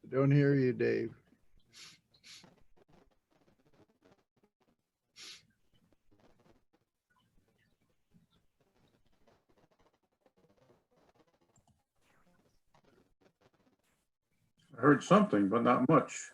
I don't hear you, Dave. I heard something, but not much.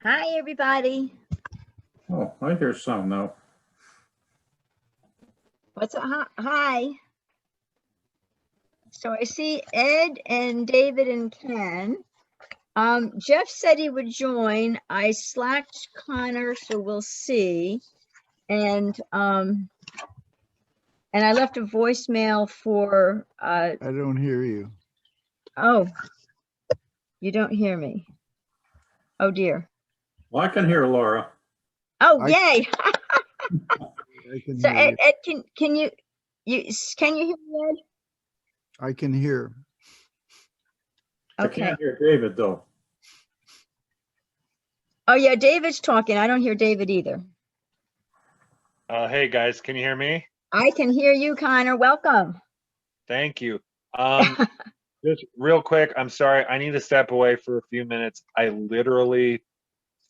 Hi, everybody. Oh, I hear some now. What's up? Hi. So I see Ed and David and Ken. Jeff said he would join. I slacked Connor, so we'll see. And I left a voicemail for I don't hear you. oh, you don't hear me. Oh dear. Well, I can hear Laura. Oh, yay. I can So hear Ed, can you hear me, Ed? I can hear. Okay. I can't hear David though. Oh yeah, David's talking. I don't hear David either. Hey guys, can you hear me? I can hear you, Connor. Welcome. Thank you. Just real quick, I'm sorry, I need to step away for a few minutes. I literally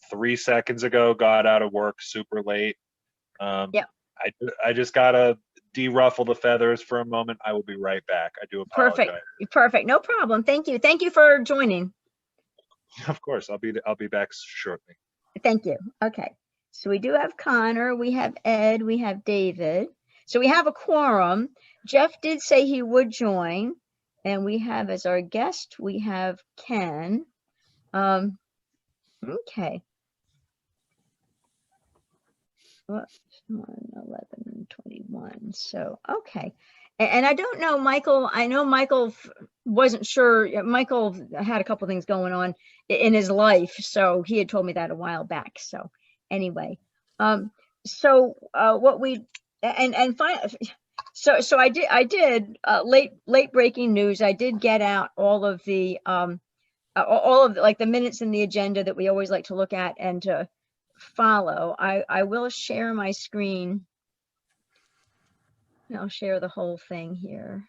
3 seconds ago got out of work super late. Yep. I just gotta de-ruffle the feathers for a moment. I will be right back. I do apologize. Perfect. No problem. Thank you. Thank you for joining. Of course, I'll be back shortly. Thank you. Okay. So we do have Connor, we have Ed, we have David. So we have a quorum. Jeff did say he would join, and we have as our guest, we have Ken. Okay. Well, 11:21. So, okay. And I don't know, Michael, I know Michael wasn't sure. Michael had a couple things going on in his life. So he had told me that a while back. So anyway, what we, and fine. So I did late breaking news. I did get out all of the, like the minutes in the agenda that we always like to look at and to follow. I will share my screen. I'll share the whole thing here.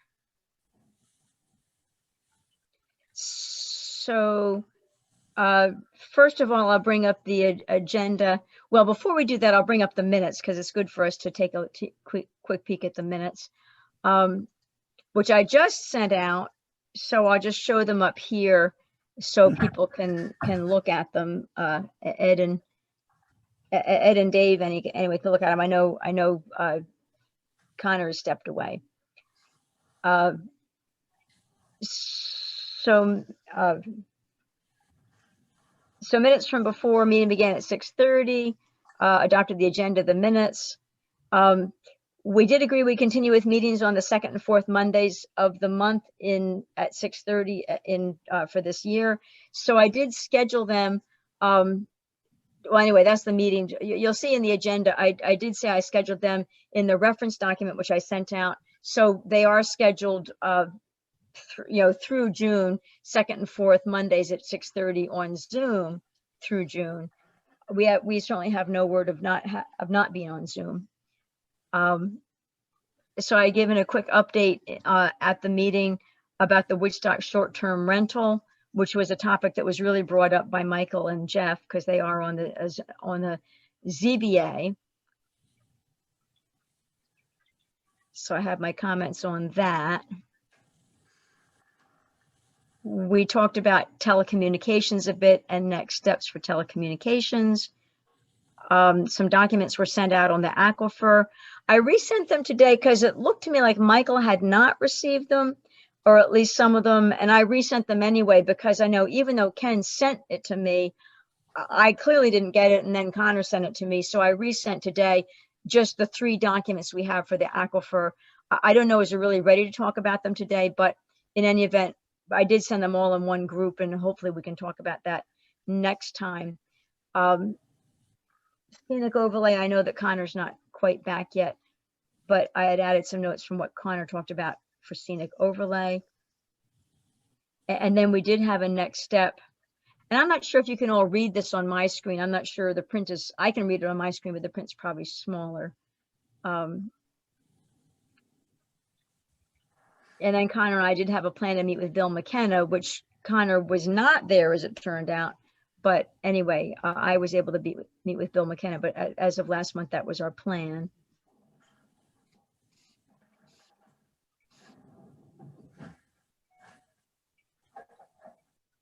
So first of all, I'll bring up the agenda. Well, before we do that, I'll bring up the minutes because it's good for us to take a quick peek at the minutes, which I just sent out. So I'll just show them up here so people can look at them. Ed and Dave, anyway, to look at them. I know Connor has stepped away. So minutes from before, meeting began at 6:30, adopted the agenda, the minutes. We did agree we continue with meetings on the second and fourth Mondays of the month at 6:30 for this year. So I did schedule them. Well, anyway, that's the meeting. You'll see in the agenda, I did say I scheduled them in the reference document, which I sent out. So they are scheduled, through June, second and fourth Mondays at 6:30 on Zoom through June. We certainly have no word of not being on Zoom. So I given a quick update at the meeting about the Woodstock short-term rental, which was a topic that was really brought up by Michael and Jeff because they are on the ZBA. So I have my comments on that. We talked about telecommunications a bit and next steps for telecommunications. Some documents were sent out on the aquifer. I resent them today because it looked to me like Michael had not received them, or at least some of them, and I resent them anyway because I know even though Ken sent it to me, I clearly didn't get it, and then Connor sent it to me, so I resent today just the 3 documents we have for the aquifer. I don't know is we're really ready to talk about them today, but in any event, I did send them all in one group, and hopefully we can talk about that next time. Scenic overlay, I know that Connor's not quite back yet, but I had added some notes from what Connor talked about for scenic overlay. And then we did have a next step. And I'm not sure if you can all read this on my screen. I'm not sure the print is, I can read it on my screen, but the print's probably smaller. And then Connor and I did have a plan to meet with Bill McKenna, which Connor was not there as it turned out. But anyway, I was able to meet with Bill McKenna, but as of last month, that was our plan.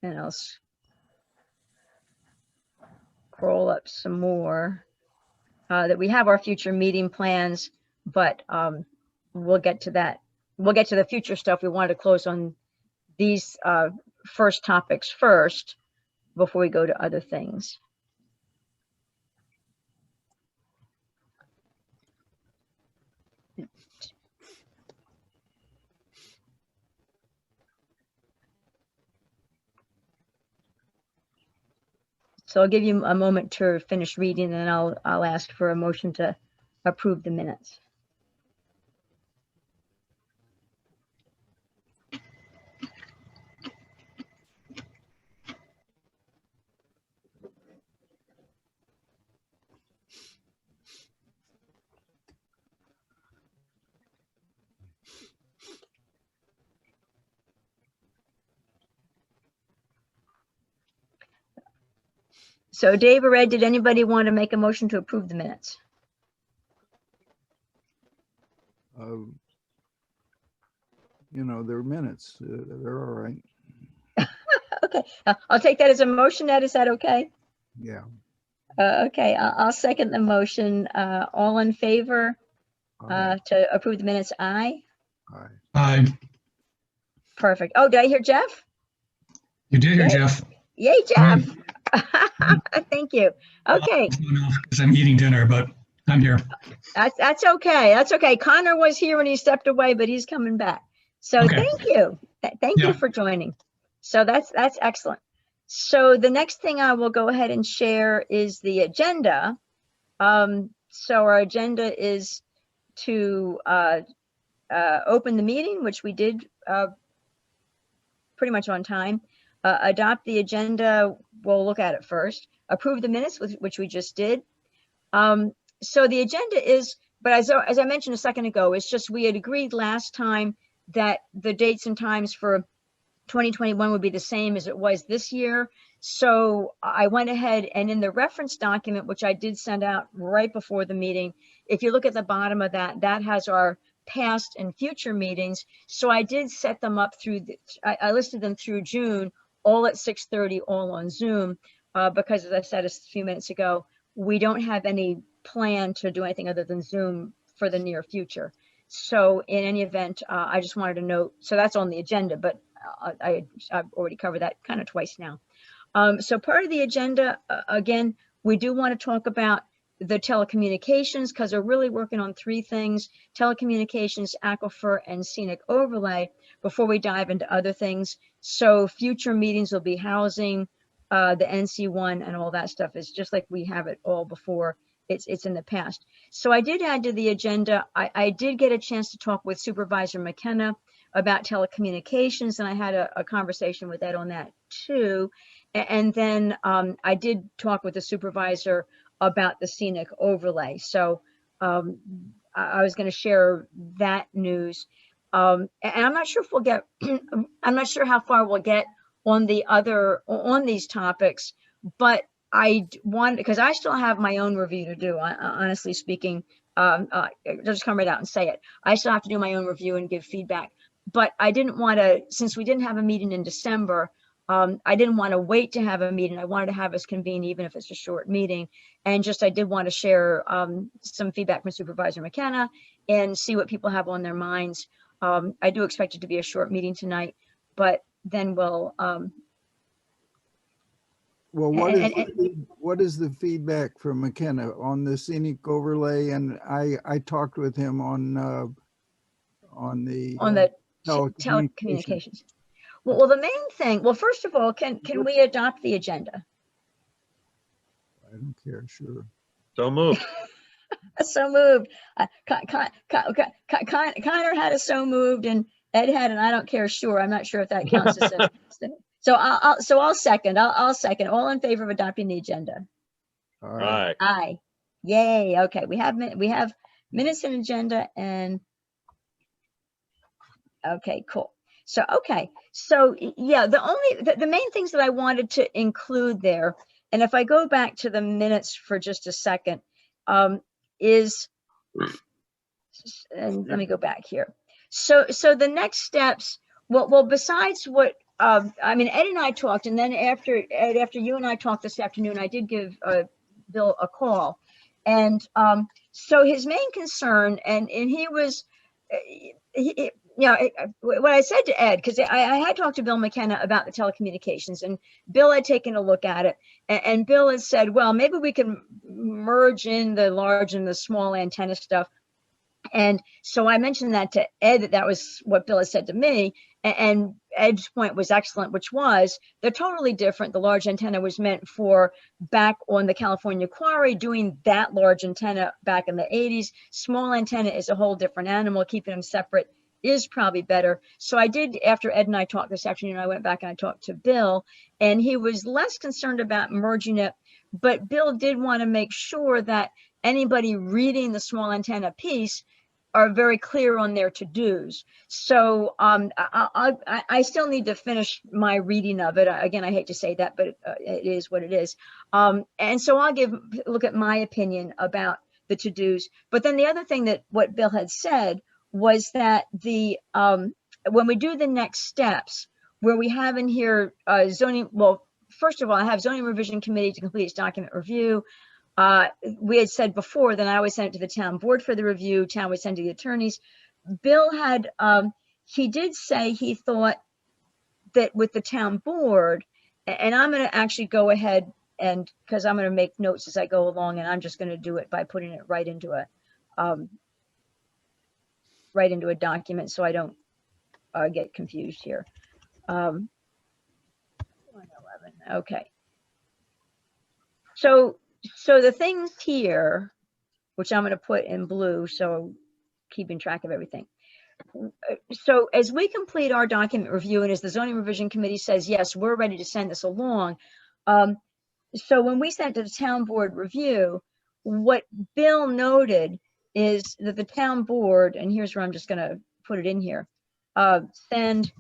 And I'll scroll up some more. That we have our future meeting plans, but we'll get to that. We'll get to the future stuff. We wanted to close on these first topics first before we go to other things. So I'll give you a moment to finish reading, and then I'll ask for a motion to approve the minutes. So Dave or Ed, did anybody want to make a motion to approve the minutes? You know, they're minutes. They're all right. Okay, I'll take that as a motion, Ed. Is that okay? Yeah. Okay, I'll second the motion. All in favor to approve the minutes? Aye. Aye. Aye. Perfect. Oh, did I hear Jeff? You did hear Yay. Jeff. Yay, Jeff. Thank you. Okay, Because I'm eating dinner, but I'm here. that's okay. That's okay. Connor was here when he stepped away, but he's coming back. So Okay. thank you. Thank you Yeah. for joining. So that's excellent. So the next thing I will go ahead and share is the agenda. So our agenda is to open the meeting, which we did pretty much on time. Adopt the agenda, we'll look at it first. Approve the minutes, which we just did. So the agenda is, but as I mentioned a second ago, it's just we had agreed last time that the dates and times for 2021 would be the same as it was this year. So I went ahead and in the reference document, which I did send out right before the meeting, if you look at the bottom of that, that has our past and future meetings. So I did set them up through, I listed them through June, all at 6:30, all on Zoom, because as I said a few minutes ago, we don't have any plan to do anything other than Zoom for the near future. So in any event, I just wanted to note, so that's on the agenda, but I've already covered that kind of twice now. So part of the agenda, again, we do want to talk about the telecommunications because we're really working on three things: telecommunications, aquifer, and scenic overlay before we dive into other things. So future meetings will be housing, the NC1 and all that stuff is just like we have it all before. It's in the past. So I did add to the agenda, I did get a chance to talk with Supervisor McKenna about telecommunications, and I had a conversation with Ed on that too. And then I did talk with the supervisor about the scenic overlay. So I was going to share that news. And I'm not sure if we'll get, I'm not sure how far we'll get on these topics, but I want, because I still have my own review to do, honestly speaking. I'll just come right out and say it. I still have to do my own review and give feedback. But I didn't want to, since we didn't have a meeting in December, I didn't want to wait to have a meeting. I wanted to have us convene, even if it's a short meeting. And just, I did want to share some feedback from Supervisor McKenna and see what people have on their minds. I do expect it to be a short meeting tonight, but then we'll. Well, what is the feedback from McKenna on the scenic overlay? And I talked with him on the telecommunications. Well, the main thing, well, first of all, can we adopt the agenda? I don't care, sure. So moved. So moved. Connor had a so moved, and Ed had, and I don't care, sure. I'm not sure if that counts as a. So I'll second. I'll second. All in favor of adopting the agenda? All All right. right. Aye. Yay. Okay. We have minutes and agenda and. Okay, cool. So, okay. So yeah, the main things that I wanted to include there, and if I go back to the minutes for just a second, is, and let me go back here. So the next steps, well, besides what, I mean, Ed and I talked, and then after you and I talked this afternoon, I did give Bill a call. And so his main concern, and he was, what I said to Ed, because I had talked to Bill McKenna about the telecommunications, and Bill had taken a look at it, and Bill had said, well, maybe we can merge in the large and the small antenna stuff. And so I mentioned that to Ed, that was what Bill had said to me. And Ed's point was excellent, which was they're totally different. The large antenna was meant for back on the California quarry, doing that large antenna back in the 80s. Small antenna is a whole different animal. Keeping them separate is probably better. So I did, after Ed and I talked this afternoon, I went back and I talked to Bill, and he was less concerned about merging it. But Bill did want to make sure that anybody reading the small antenna piece are very clear on their to-dos. So I still need to finish my reading of it. Again, I hate to say that, but it is what it is. And so I'll look at my opinion about the to-dos. But then the other thing that what Bill had said was that when we do the next steps, where we have in here zoning, well, first of all, I have zoning revision committee to complete its document review. We had said before that I would send it to the town board for the review, town would send to the attorneys. Bill had, he did say he thought that with the town board, and I'm going to actually go ahead and, because I'm going to make notes as I go along, and I'm just going to do it by putting it right into a document so I don't get confused here. 111, okay. So the things here, which I'm going to put in blue, so keeping track of everything. So as we complete our document review, and as the zoning revision committee says, yes, we're ready to send this along. So when we sent to the town board review, what Bill noted is that the town board, and here's where I'm just going to put it in here, send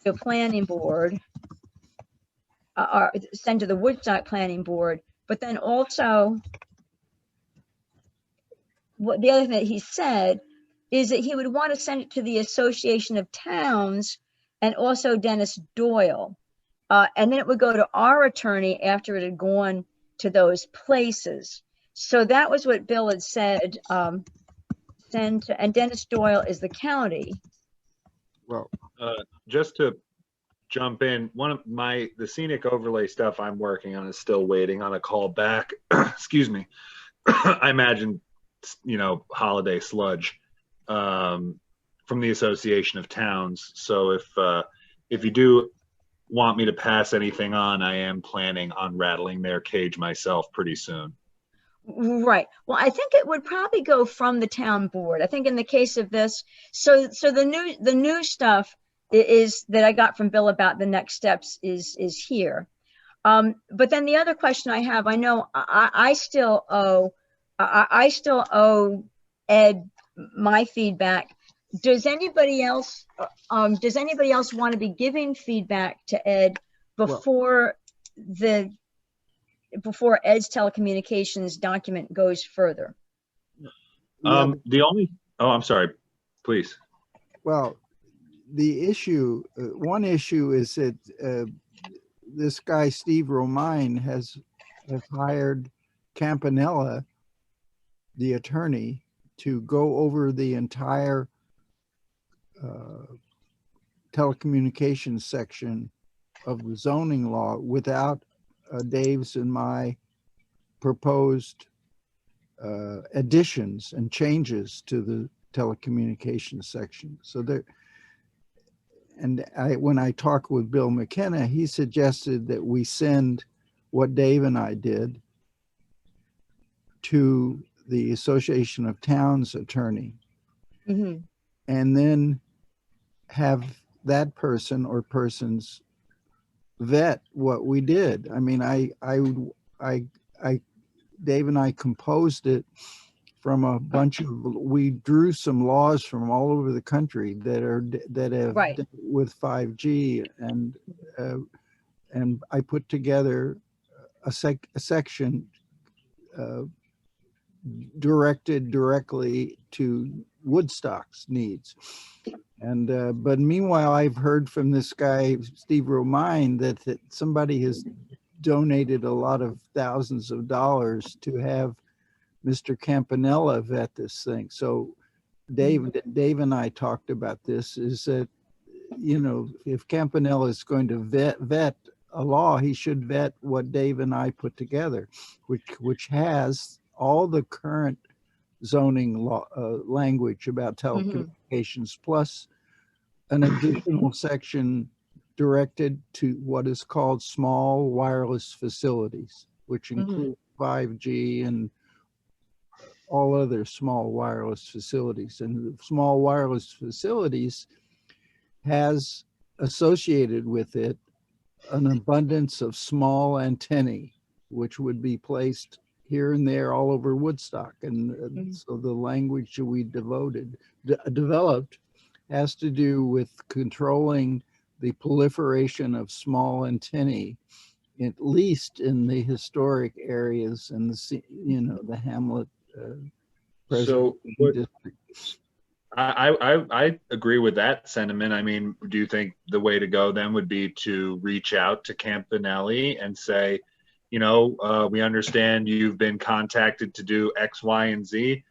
the planning board, or send to the Woodstock planning board, but then also what the other thing that he said is that he would want to send it to the Association of Towns and also Dennis Doyle. And then it would go to our attorney after it had gone to those places. So that was what Bill had said, send to, and Dennis Doyle is the county. Well, Just to jump in, the scenic overlay stuff I'm working on is still waiting on a call back. Excuse me. I imagine, holiday sludge from the Association of Towns. So if you do want me to pass anything on, I am planning on rattling their cage myself pretty soon. Right. Well, I think it would probably go from the town board. I think in the case of this, so the new stuff is that I got from Bill about the next steps is here. But then the other question I have, I know I still owe Ed my feedback. Does anybody else want to be giving feedback to Ed before Ed's telecommunications document goes further? yeah, I'm sorry, please. well, the issue, one issue is that this guy, Steve Romine, has hired Campanella, the attorney, to go over the entire telecommunications section of the zoning law without Dave's and my proposed additions and changes to the telecommunications section. So there, and when I talked with Bill McKenna, he suggested that we send what Dave and I did to the Association of Towns attorney. Mm-hmm. And then have that person or persons vet what we did. I mean, Dave and I composed it from a bunch of, we drew some laws from all over the country that have Right. dealt with 5G, and I put together a section directed directly to Woodstock's needs. And but meanwhile, I've heard from this guy, Steve Romine, that somebody has donated a lot of thousands of dollars to have Mr. Campanella vet this thing. So Dave and I talked about this, is that, you know, if Campanella is going to vet a law, he should vet what Dave and I put together, which has all the current zoning law language about telecommunications, plus an additional section directed to what is called small wireless facilities, which include 5G and all other small wireless facilities. And the small wireless facilities has associated with it an abundance of small antennae, which would be placed here and there all over Woodstock. And so the language that we developed has to do with controlling the proliferation of small antennae, at least in the historic areas and the, you know, the Hamlet So district. I agree with that sentiment. I mean, do you think the way to go then would be to reach out to Campanelli and say, you know, we understand you've been contacted to do X, Y, and Z.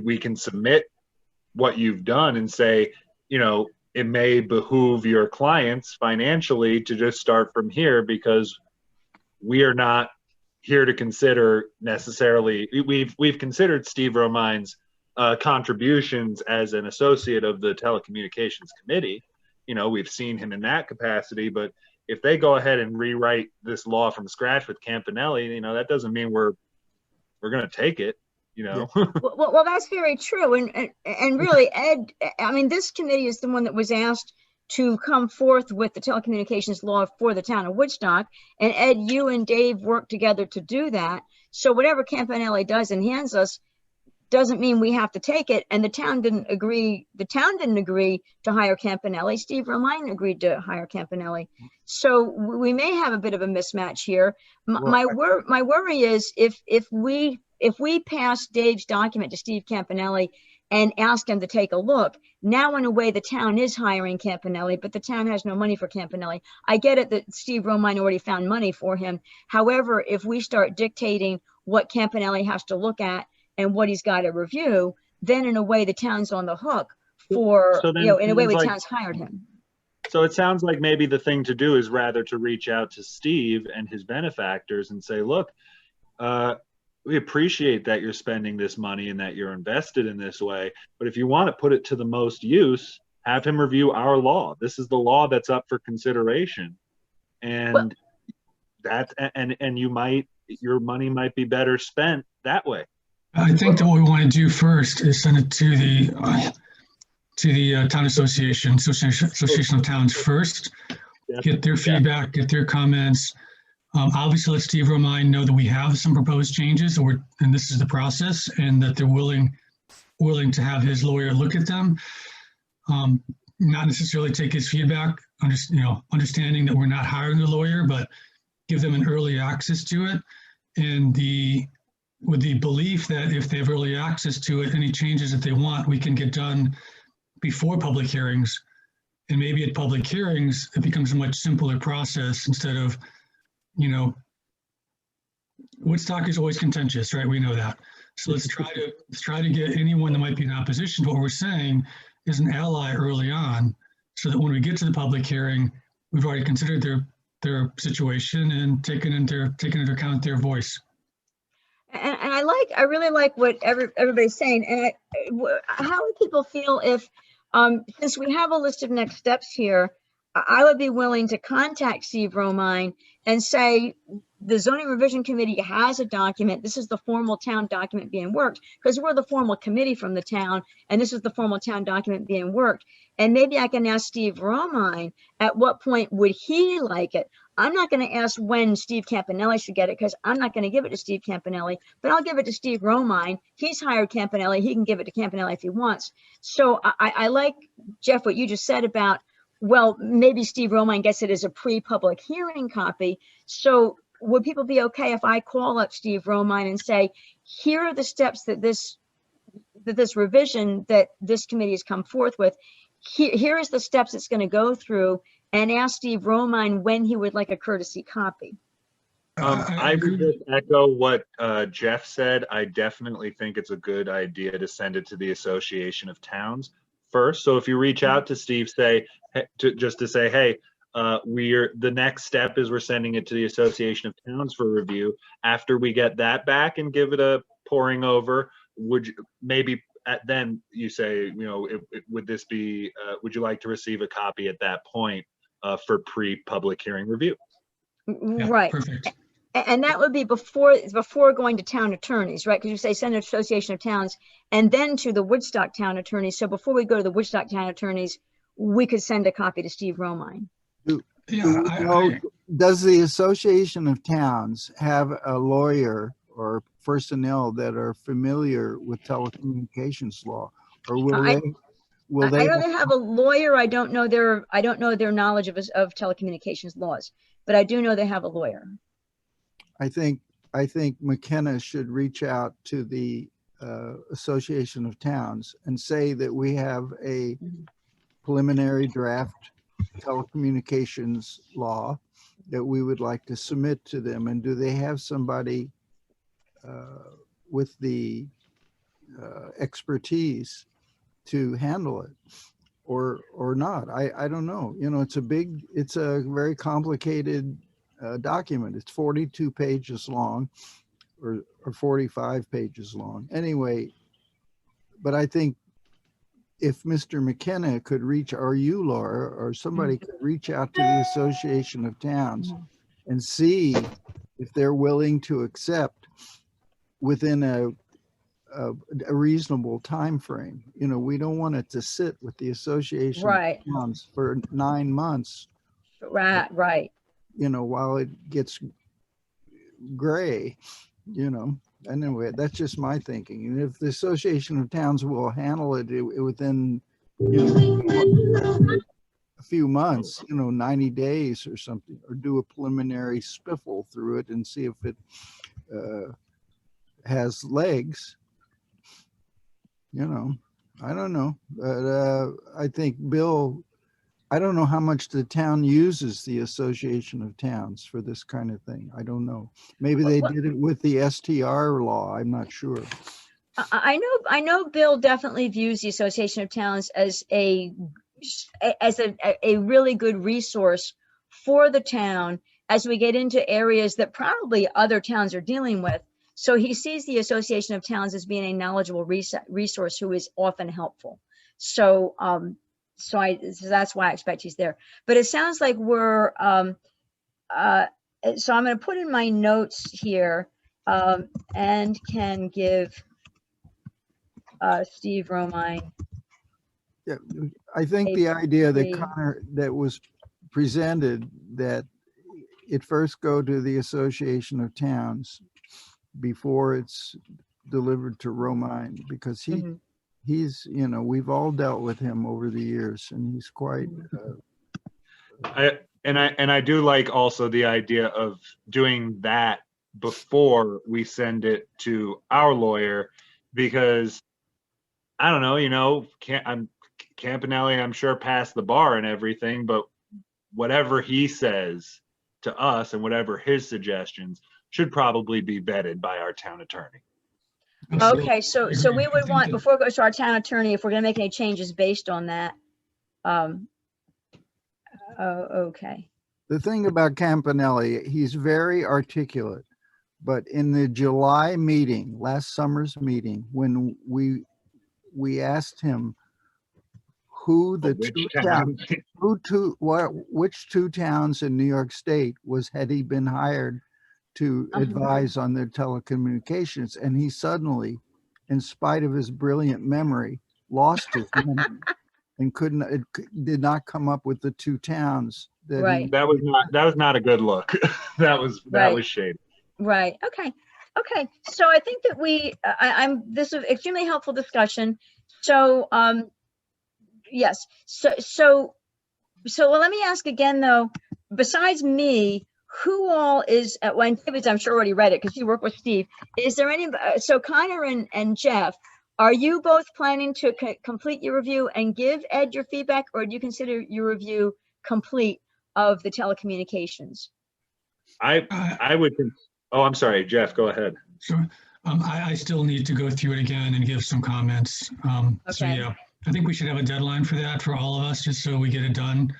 We can submit what you've done and say, you know, it may behoove your clients financially to just start from here, because we are not here to consider necessarily, we've considered Steve Romine's contributions as an associate of the telecommunications committee. You know, we've seen him in that capacity, but if they go ahead and rewrite this law from scratch with Campanelli, you know, that doesn't mean we're going to take it, you know. Yeah. well, that's very true. And really, Ed, I mean, this committee is the one that was asked to come forth with the telecommunications law for the town of Woodstock. And Ed, you and Dave worked together to do that. So whatever Campanelli does and hands us doesn't mean we have to take it. And the town didn't agree. The town didn't agree to hire Campanelli. Steve Romine agreed to hire Campanelli. So we may have a bit of a mismatch here. My worry is if we pass Dave's document to Steve Campanelli and ask him to take a look, now in a way the town is hiring Campanelli, but the town has no money for Campanelli. I get it that Steve Romine already found money for him. However, if we start dictating what Campanelli has to look at and what he's got to review, then in a way the town's on the hook for, you know, in a way the town's hired him. So it sounds like maybe the thing to do is rather to reach out to Steve and his benefactors and say, look, we appreciate that you're spending this money and that you're invested in this way, but if you want to put it to the most use, have him review our law. This is the law that's up for consideration. And your money might be better spent that way. I think that what we want to do first is send it to the town association of towns first, get their feedback, get their comments. Obviously, let Steve Romine know that we have some proposed changes, and this is the process, and that they're willing to have his lawyer look at them. Not necessarily take his feedback, understanding that we're not hiring a lawyer, but give them an early access to it, and with the belief that if they have early access to it, any changes that they want, we can get done before public hearings. And maybe at public hearings, it becomes a much simpler process instead of, you know, Woodstock is always contentious, right? We know that. So let's try to get anyone that might be in opposition to what we're saying as an ally early on, so that when we get to the public hearing, we've already considered their situation and taken into account their voice. And I really like what everybody's saying. And how would people feel if, since we have a list of next steps here, I would be willing to contact Steve Romine and say, the zoning revision committee has a document. This is the formal town document being worked, because we're the formal committee from the town, and this is the formal town document being worked. And maybe I can ask Steve Romine, at what point would he like it? I'm not going to ask when Steve Campanelli should get it, because I'm not going to give it to Steve Campanelli, but I'll give it to Steve Romine. He's hired Campanelli. He can give it to Campanelli if he wants. So I like, Jeff, what you just said about, well, maybe Steve Romine gets it as a pre-public hearing copy. So would people be okay if I call up Steve Romine and say, here are the steps that this revision that this committee has come forth with, here is the steps it's going to go through, and ask Steve Romine when he would like a courtesy copy? I would just echo what Jeff said. I definitely think it's a good idea to send it to the Association of Towns first. So if you reach out to Steve, say, just to say, hey, the next step is we're sending it to the Association of Towns for review. After we get that back and give it a pouring over, would you maybe then you say, would this be, would you like to receive a copy at that point for pre-public hearing review? Yeah, Right. perfect. And that would be before going to town attorneys, right? Because you say send to Association of Towns and then to the Woodstock town attorneys. So before we go to the Woodstock town attorneys, we could send a copy to Steve Romine. Does the Association of Towns have a lawyer or personnel that are familiar with telecommunications law, or will I they know they have a lawyer. I don't know their knowledge of telecommunications laws, but I do know they have a lawyer. I think McKenna should reach out to the Association of Towns and say that we have a preliminary draft telecommunications law that we would like to submit to them. And do they have somebody with the expertise to handle it, or not? I don't know. It's a very complicated document. It's 42 pages long, or 45 pages long. Anyway, but I think if Mr. McKenna could reach, or you, Laura, or somebody could reach out to the Association of Towns and see if they're willing to accept within a reasonable time frame. We don't want it to sit with the Association Right. of Towns for 9 months. Right. While it gets gray. Anyway, that's just my thinking. And if the Association of Towns will handle it within a few months, 90 days or something, or do a preliminary spiffle through it and see if it has legs, I don't know. But I think Bill, I don't know how much the town uses the Association of Towns for this kind of thing. I don't know. Maybe they did it with the STR law. I'm not sure. I know Bill definitely views the Association of Towns as a really good resource for the town as we get into areas that probably other towns are dealing with. So he sees the Association of Towns as being a knowledgeable resource who is often helpful. So that's why I expect he's there. But it sounds like we're, so I'm going to put in my notes here and can give Steve Romine. Yeah, I think the idea that Connor, that was presented, that it first go to the Association of Towns before it's delivered to Romine, because he's, we've all dealt with him over the years, and he's quite. I do like also the idea of doing that before we send it to our lawyer, because I don't know, Campanelli, I'm sure, passed the bar and everything, but whatever he says to us and whatever his suggestions should probably be vetted by our town attorney. Okay, so we would want, before it goes to our town attorney, if we're going to make any changes based on that. Okay. The thing about Campanelli, he's very articulate, but in the July meeting, last summer's meeting, when we asked him which two towns in New York State had he been hired to advise on their telecommunications. And he suddenly, in spite of his brilliant memory, lost his memory and did not come up with the two towns that Right. That was not a good look. That Right. was shady. Right. Okay. Okay. So I think that this is extremely helpful discussion. So, yes. So let me ask again though, besides me, who all is at when David's, I'm sure already read it because you work with Steve. Is there any, so Connor and Jeff, are you both planning to complete your review and give Ed your feedback, or do you consider your review complete of the telecommunications? I would, oh, I'm sorry, Jeff, go ahead. Sure. I still need to go through it again and give some comments. So Okay. yeah, I think we should have a deadline for that for all of us, just so we get it done.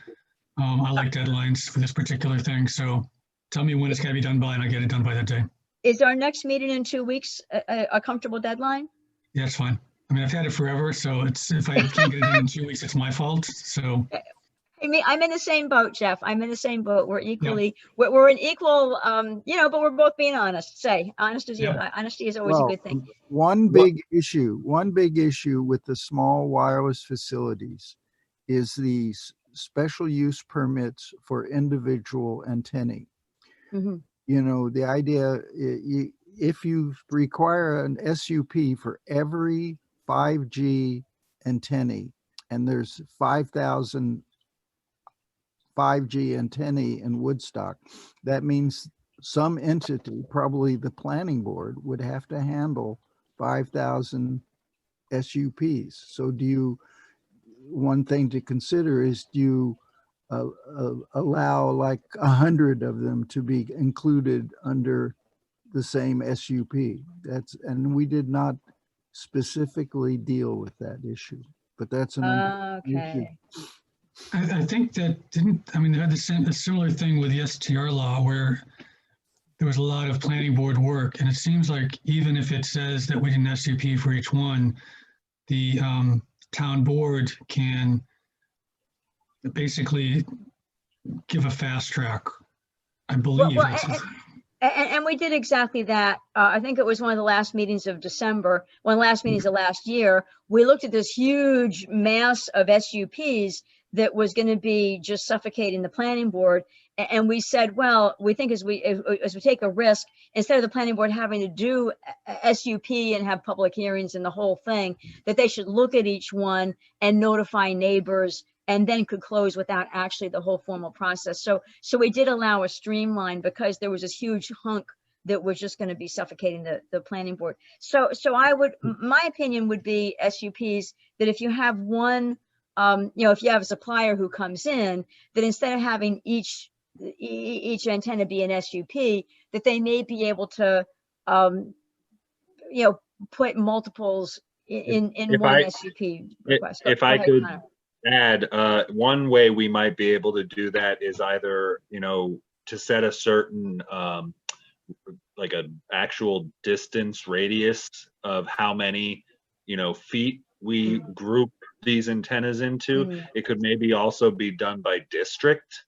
I like deadlines for this particular thing. So tell me when it's got to be done by and I'll get it done by that day. Is our next meeting in 2 weeks a comfortable deadline? Yeah, it's fine. I mean, I've had it forever, so if I can't get it done in 2 weeks, it's my fault. So I mean, I'm in the same boat, Jeff. I'm in the same boat. We're equally, we're an equal, but we're both being honest. Honesty is always a good thing. One big issue with the small wireless facilities is these special use permits for individual antennae. Mhm. You know, the idea, if you require an SUP for every 5G antennae, and there's 5,000 5G antennae in Woodstock, that means some entity, probably the planning board, would have to handle 5,000 SUPs. So one thing to consider is, do you allow like 100 of them to be included under the same SUP? And we did not specifically deal with that issue, but that's an issue. Okay. I think that they had a similar thing with the STR law where there was a lot of planning board work. And it seems like even if it says that we didn't SUP for each one, the town board can basically give a fast track, I believe. And we did exactly that. I think it was one of the last meetings of December, one of the last meetings of last year. We looked at this huge mass of SUPs that was going to be just suffocating the planning board. And we said, well, we think as we take a risk, instead of the planning board having to do SUP and have public hearings and the whole thing, that they should look at each one and notify neighbors, and then could close without actually the whole formal process. So we did allow a streamline because there was this huge hunk that was just going to be suffocating the planning board. So my opinion would be SUPs, that if you have one, if you have a supplier who comes in, that instead of having each antenna be an SUP, that they may be able to, put multiples in one SUP request. If I could add, one way we might be able to do that is either, to set a certain, like an actual distance radius of how many, feet we group these antennas into. It could maybe also be done by district.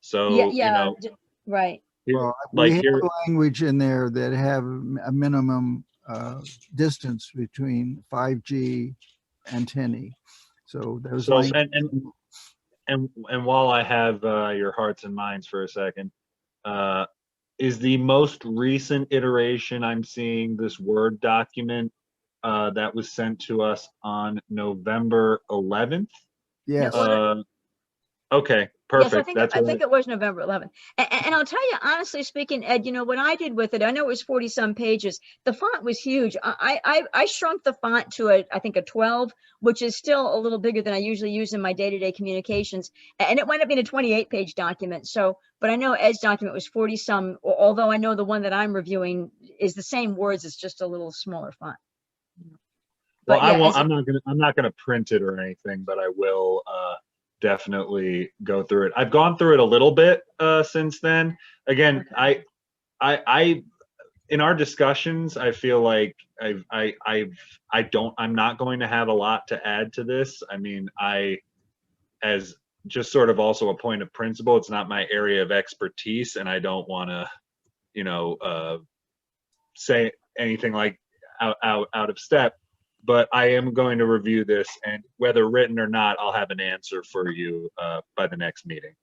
So, right. Well, we have language in there that have a minimum distance between 5G antennae. So there's and while I have your hearts and minds for a second, is the most recent iteration I'm seeing this Word document that was sent to us on November 11th? Yes. Okay, perfect. Yes, I think it was November 11th. And I'll tell you, honestly speaking, Ed, what I did with it, I know it was 40 some pages. The font was huge. I shrunk the font to I think a 12, which is still a little bigger than I usually use in my day-to-day communications. And it wound up being a 28-page document. So, but I know Ed's document was 40 some, although I know the one that I'm reviewing is the same words. It's just a little smaller font. Well, I'm not gonna print it or anything, but I will definitely go through it. I've gone through it a little bit since then. Again, Okay. I in our discussions, I feel like I'm not going to have a lot to add to this. I mean, as just sort of also a point of principle, it's not my area of expertise, and I don't want to, say anything like out of step. But I am going to review this, and whether written or not, I'll have an answer for you by the next meeting.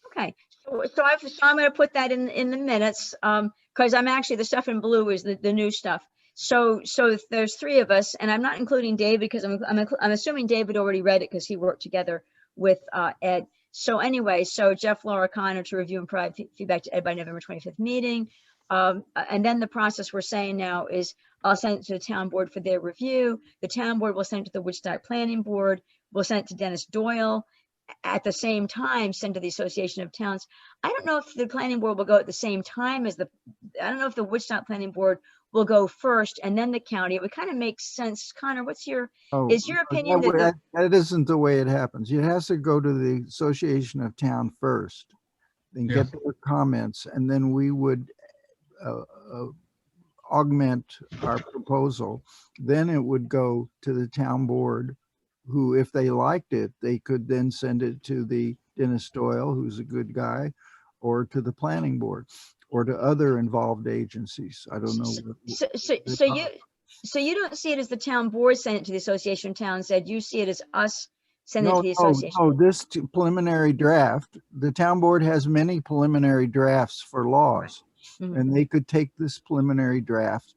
Okay, so I'm going to put that in the minutes, because I'm actually, the stuff in blue is the new stuff. So if there's 3 of us, and I'm not including David, because I'm assuming David already read it because he worked together with Ed. So anyway, so Jeff, Laura, Connor to review and provide feedback to Ed by November 25th meeting. And then the process we're saying now is I'll send it to the town board for their review. The town board will send it to the Woodstock Planning Board. We'll send it to Dennis Doyle. At the same time, send to the Association of Towns. I don't know if the planning board will go at the same time as I don't know if the Woodstock Planning Board will go first and then the county. It would kind of make sense. Connor, is your opinion that isn't the way it happens. It has to go to the Association of Town first, then get their comments, and then we would augment our proposal. Then it would go to the town board, who, if they liked it, they could then send it to the Dennis Doyle, who's a good guy, or to the planning board, or to other involved agencies. I don't know. So you don't see it as the town board sent it to the Association of Towns, Ed. You see it as us sending it to the association. No, this preliminary draft, the town board has many preliminary drafts for laws, and they could take this preliminary draft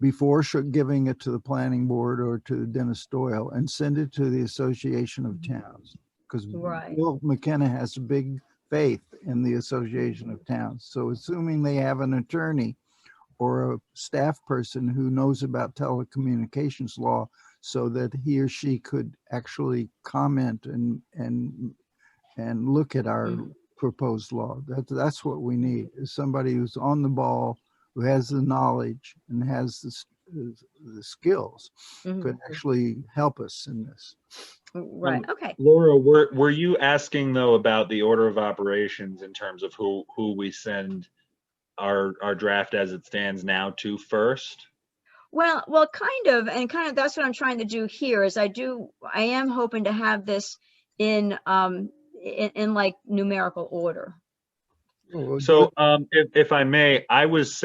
before giving it to the planning board or to Dennis Doyle and send it to the Association of Towns, because Bill McKenna has a big faith in the Association of Towns. So assuming they have an attorney or a staff person who knows about telecommunications law, so that he or she could actually comment and look at our proposed law. That's what we need, is somebody who's on the ball, who has the knowledge and has the skills, could actually help us in this. Right. Okay. Laura, were you asking though about the order of operations in terms of who we send our draft as it stands now to first? Well, kind of that's what I'm trying to do here. Is I am hoping to have this in like numerical order. So if I may, I was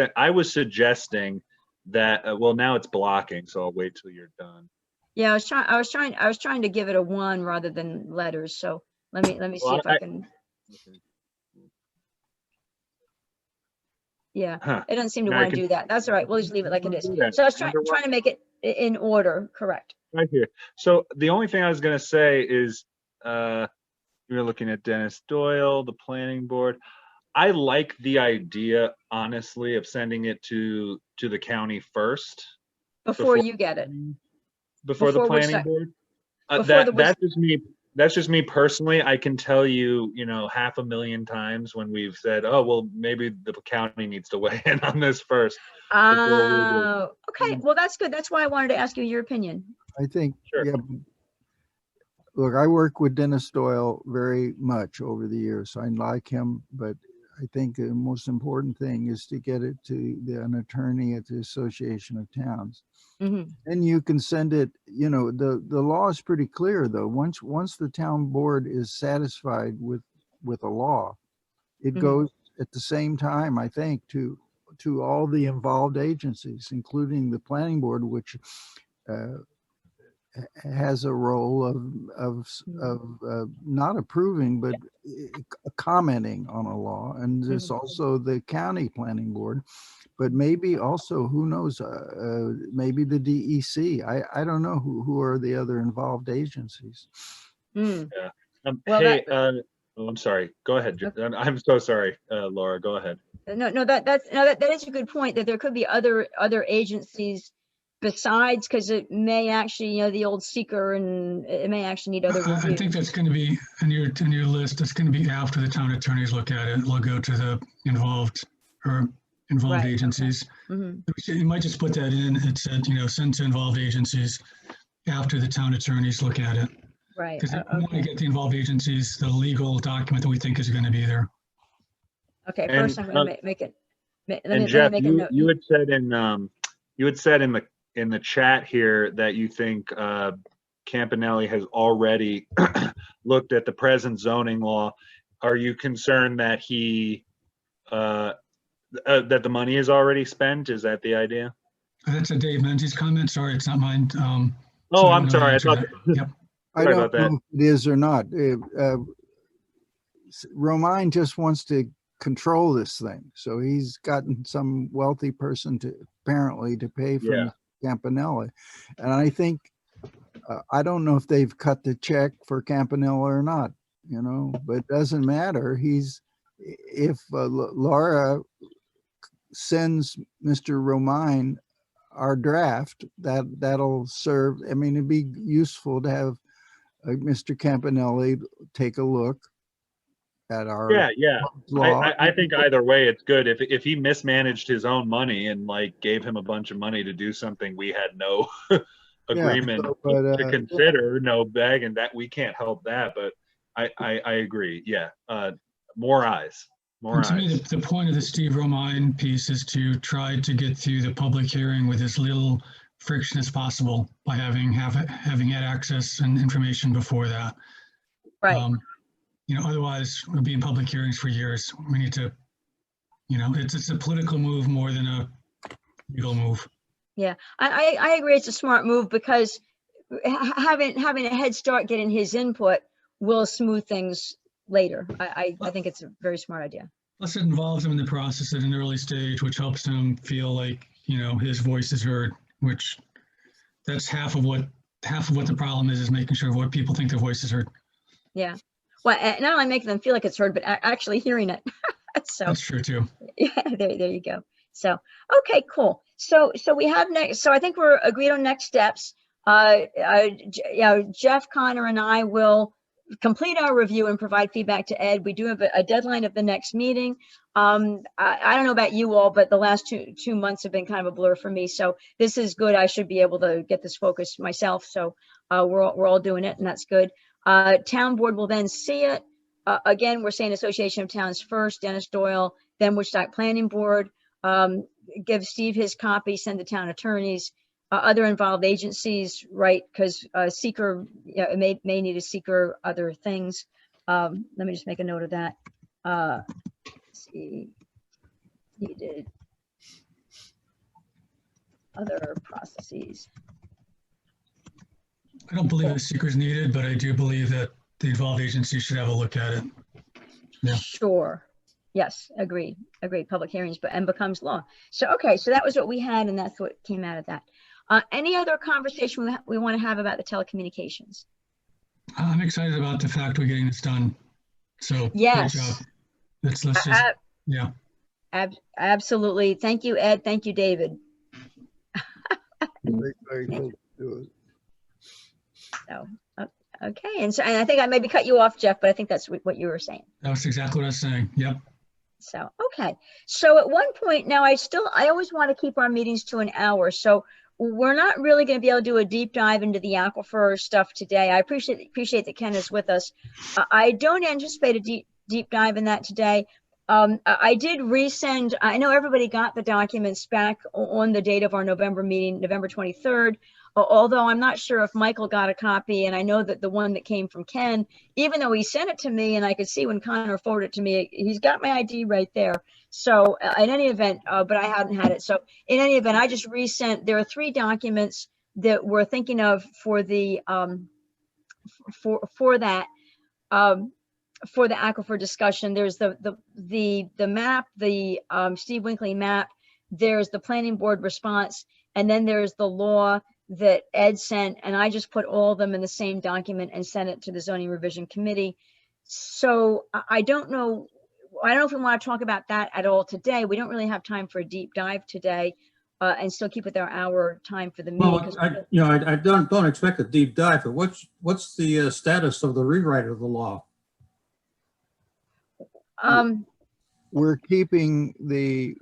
suggesting that well, now it's blocking, so I'll wait till you're done. Yeah, I was trying to give it a 1 rather than letters. So let me see if I can. Yeah, it doesn't seem to want to do that. That's all right. We'll just leave it like it is. So I was trying to make it in order, correct? Right here. So the only thing I was going to say is you're looking at Dennis Doyle, the planning board. I like the idea, honestly, of sending it to the county first. Before you get it. Before the planning board. That's just me personally. I can tell you, 500,000 times when we've said, oh, well, maybe the county needs to weigh in on this first. Okay. Well, that's good. That's why I wanted to ask you your opinion. I think, sure. Yeah. Look, I work with Dennis Doyle very much over the years. I like him, but I think the most important thing is to get it to an attorney at the Association of Towns. And you can send it, the law is pretty clear though. Once the town board is satisfied with a law, it goes at the same time, I think, to all the involved agencies, including the planning board, which has a role of not approving, but commenting on a law. And there's also the county planning board, but maybe also, who knows, maybe the DEC. I don't know who are the other involved agencies. Yeah. Well, hey, I'm sorry. Go ahead. I'm so sorry, Laura. Go ahead. No, that is a good point, that there could be other agencies besides, because it may actually, the old seeker, and it may actually need other reviews. I think that's going to be in your list. That's going to be after the town attorneys look at it. It'll go to the involved agencies. Okay. You might just put that in. It said, send to involved agencies after the town attorneys look at it. Right. Because we want to get the involved agencies the legal document that we think is going to be there. Okay. First, I'm going to make it. Jeff, you had said in the chat here that you think Campanelli has already looked at the present zoning law. Are you concerned that he That the money is already spent? Is that the idea? That's a Dave Menzies comment. Sorry, it's not mine. So Oh, I I'm don't know the sorry. I answer to thought, that. Yep. I Sorry don't about that. know if it is or not. Romine just wants to control this thing. So he's gotten some wealthy person to apparently to pay for Yeah. Mr. Campanella. And I think, I don't know if they've cut the check for Campanella or not, you know, but it doesn't matter. If Laura sends Mr. Romine our draft, that'll serve. I mean, it'd be useful to have Mr. Campanelli take a look at our Yeah. law. I think either way, it's good. If he mismanaged his own money and like gave him a bunch of money to do something we had no agreement to consider, no bag, and that we can't help that. But I agree. Yeah. More eyes. More And to me, eyes. the point of the Steve Romine piece is to try to get through the public hearing with as little friction as possible by having had access and information before that. Right. You know, otherwise we'll be in public hearings for years. We need to, you know, it's a political move more than a legal move. Yeah, I agree. It's a smart move because having a head start getting his input will smooth things later. I think it's a very smart idea. Plus it involves him in the process at an early stage, which helps him feel like, you know, his voice is heard, which that's half of what the problem is making sure what people think their voice is heard. Yeah. Well, not only making them feel like it's heard, but actually hearing it. So That's true too. yeah, there you go. So, okay, cool. So we have next, so I think we're agreed on next steps. Jeff, Connor, and I will complete our review and provide feedback to Ed. We do have a deadline of the next meeting. I don't know about you all, but the last two months have been kind of a blur for me. So this is good. I should be able to get this focused myself. So we're all doing it, and that's good. Town board will then see it. Again, we're saying Association of Towns first, Dennis Doyle, then Woodstock Planning Board. Give Steve his copy, send the town attorneys, other involved agencies, right? Because seeker may need a seeker, other things. Let me just make a note of that. See, needed other processes. I don't believe the seeker is needed, but I do believe that the involved agencies should have a look at it. Yeah. Sure. Yes, agreed. Public hearings, and becomes law. So, okay, so that was what we had, and that's what came out of that. Any other conversation we want to have about the telecommunications? I'm excited about the fact we're getting this done. So Yes. great job. Let's just, yeah. Absolutely. Thank you, Ed. Thank you, David. Very cool to do it. So, okay, and I think I maybe cut you off, Jeff, but I think that's what you were saying. That was exactly what I was saying. Yep. So, okay. So at one point now, I always want to keep our meetings to an hour. So we're not really going to be able to do a deep dive into the aquifer stuff today. I appreciate that Ken is with us. I don't anticipate a deep dive in that today. I did resend, I know everybody got the documents back on the date of our November meeting, November 23rd. Although I'm not sure if Michael got a copy, and I know that the one that came from Ken, even though he sent it to me and I could see when Connor forwarded it to me, he's got my ID right there. So in any event, but I hadn't had it. So in any event, I just resent, there are 3 documents that we're thinking of for the, for that, for the aquifer discussion. There's the map, the Steve Winkley map, there's the planning board response, and then there's the law that Ed sent, and I just put all of them in the same document and sent it to the zoning revision committee. So I don't know if we want to talk about that at all today. We don't really have time for a deep dive today, and still keep with our hour time for the meeting. Well, I don't expect a deep dive, but what's the status of the rewrite of the law? We're keeping the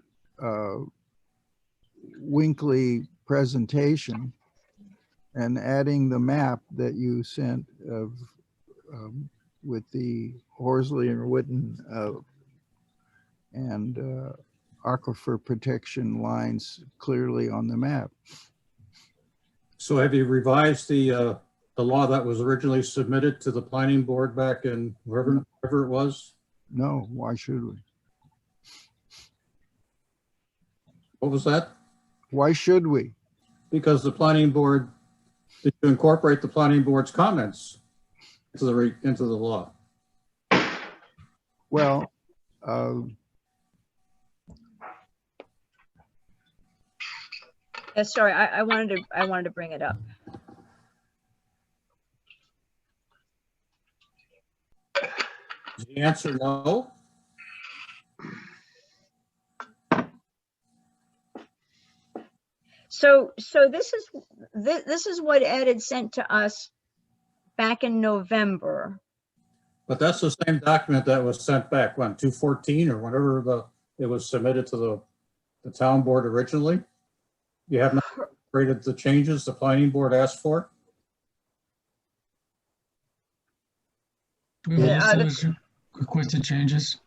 Winkley presentation and adding the map that you sent of with the Horsley and Witten and aquifer protection lines clearly on the map. So have you revised the law that was originally submitted to the planning board back in wherever it was? No, why should we? What was that? Why should we? Because the planning board, to incorporate the planning board's comments into the law. Well, Sorry, I wanted to bring it up. Is the answer no? So this is what Ed had sent to us back in November. But that's the same document that was sent back, when, 2/14 or whenever it was submitted to the town board originally? You have not created the changes the planning board asked for? Do we Yeah, have those requested changes?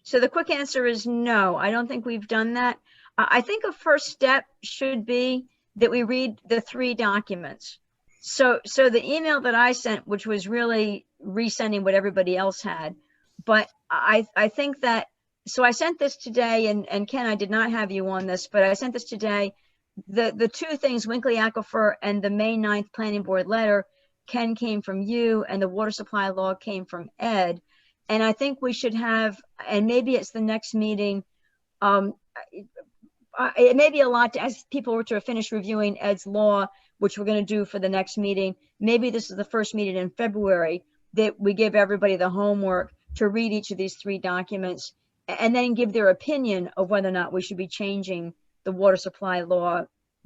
So the quick answer is no, I don't think we've done that. I think a first step should be that we read the 3 documents. So the email that I sent, which was really resending what everybody else had, but I think that, so I sent this today, and Ken, I did not have you on this, but I sent this today. The 2 things, Winkley Aquifer and the May 9th planning board letter, Ken, came from you, and the water supply law came from Ed. And I think we should have, and maybe it's the next meeting, it may be a lot to ask people to finish reviewing Ed's law, which we're going to do for the next meeting. Maybe this is the first meeting in February that we give everybody the homework to read each of these 3 documents and then give their opinion of whether or not we should be changing the water supply law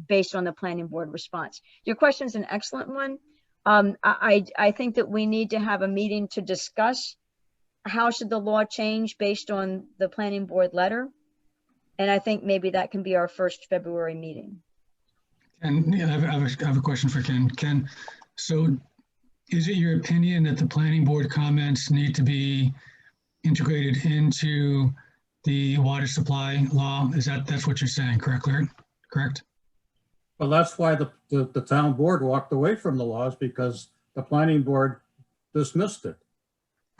based on the planning board response. Your question is an excellent one. I think that we need to have a meeting to discuss how should the law change based on the planning board letter. And I think maybe that can be our first February meeting. And yeah, I have a question for Ken. Ken, so is it your opinion that the planning board comments need to be integrated into the water supply law? That's what you're saying, correct? Well, that's why the town board walked away from the laws, because the planning board dismissed it.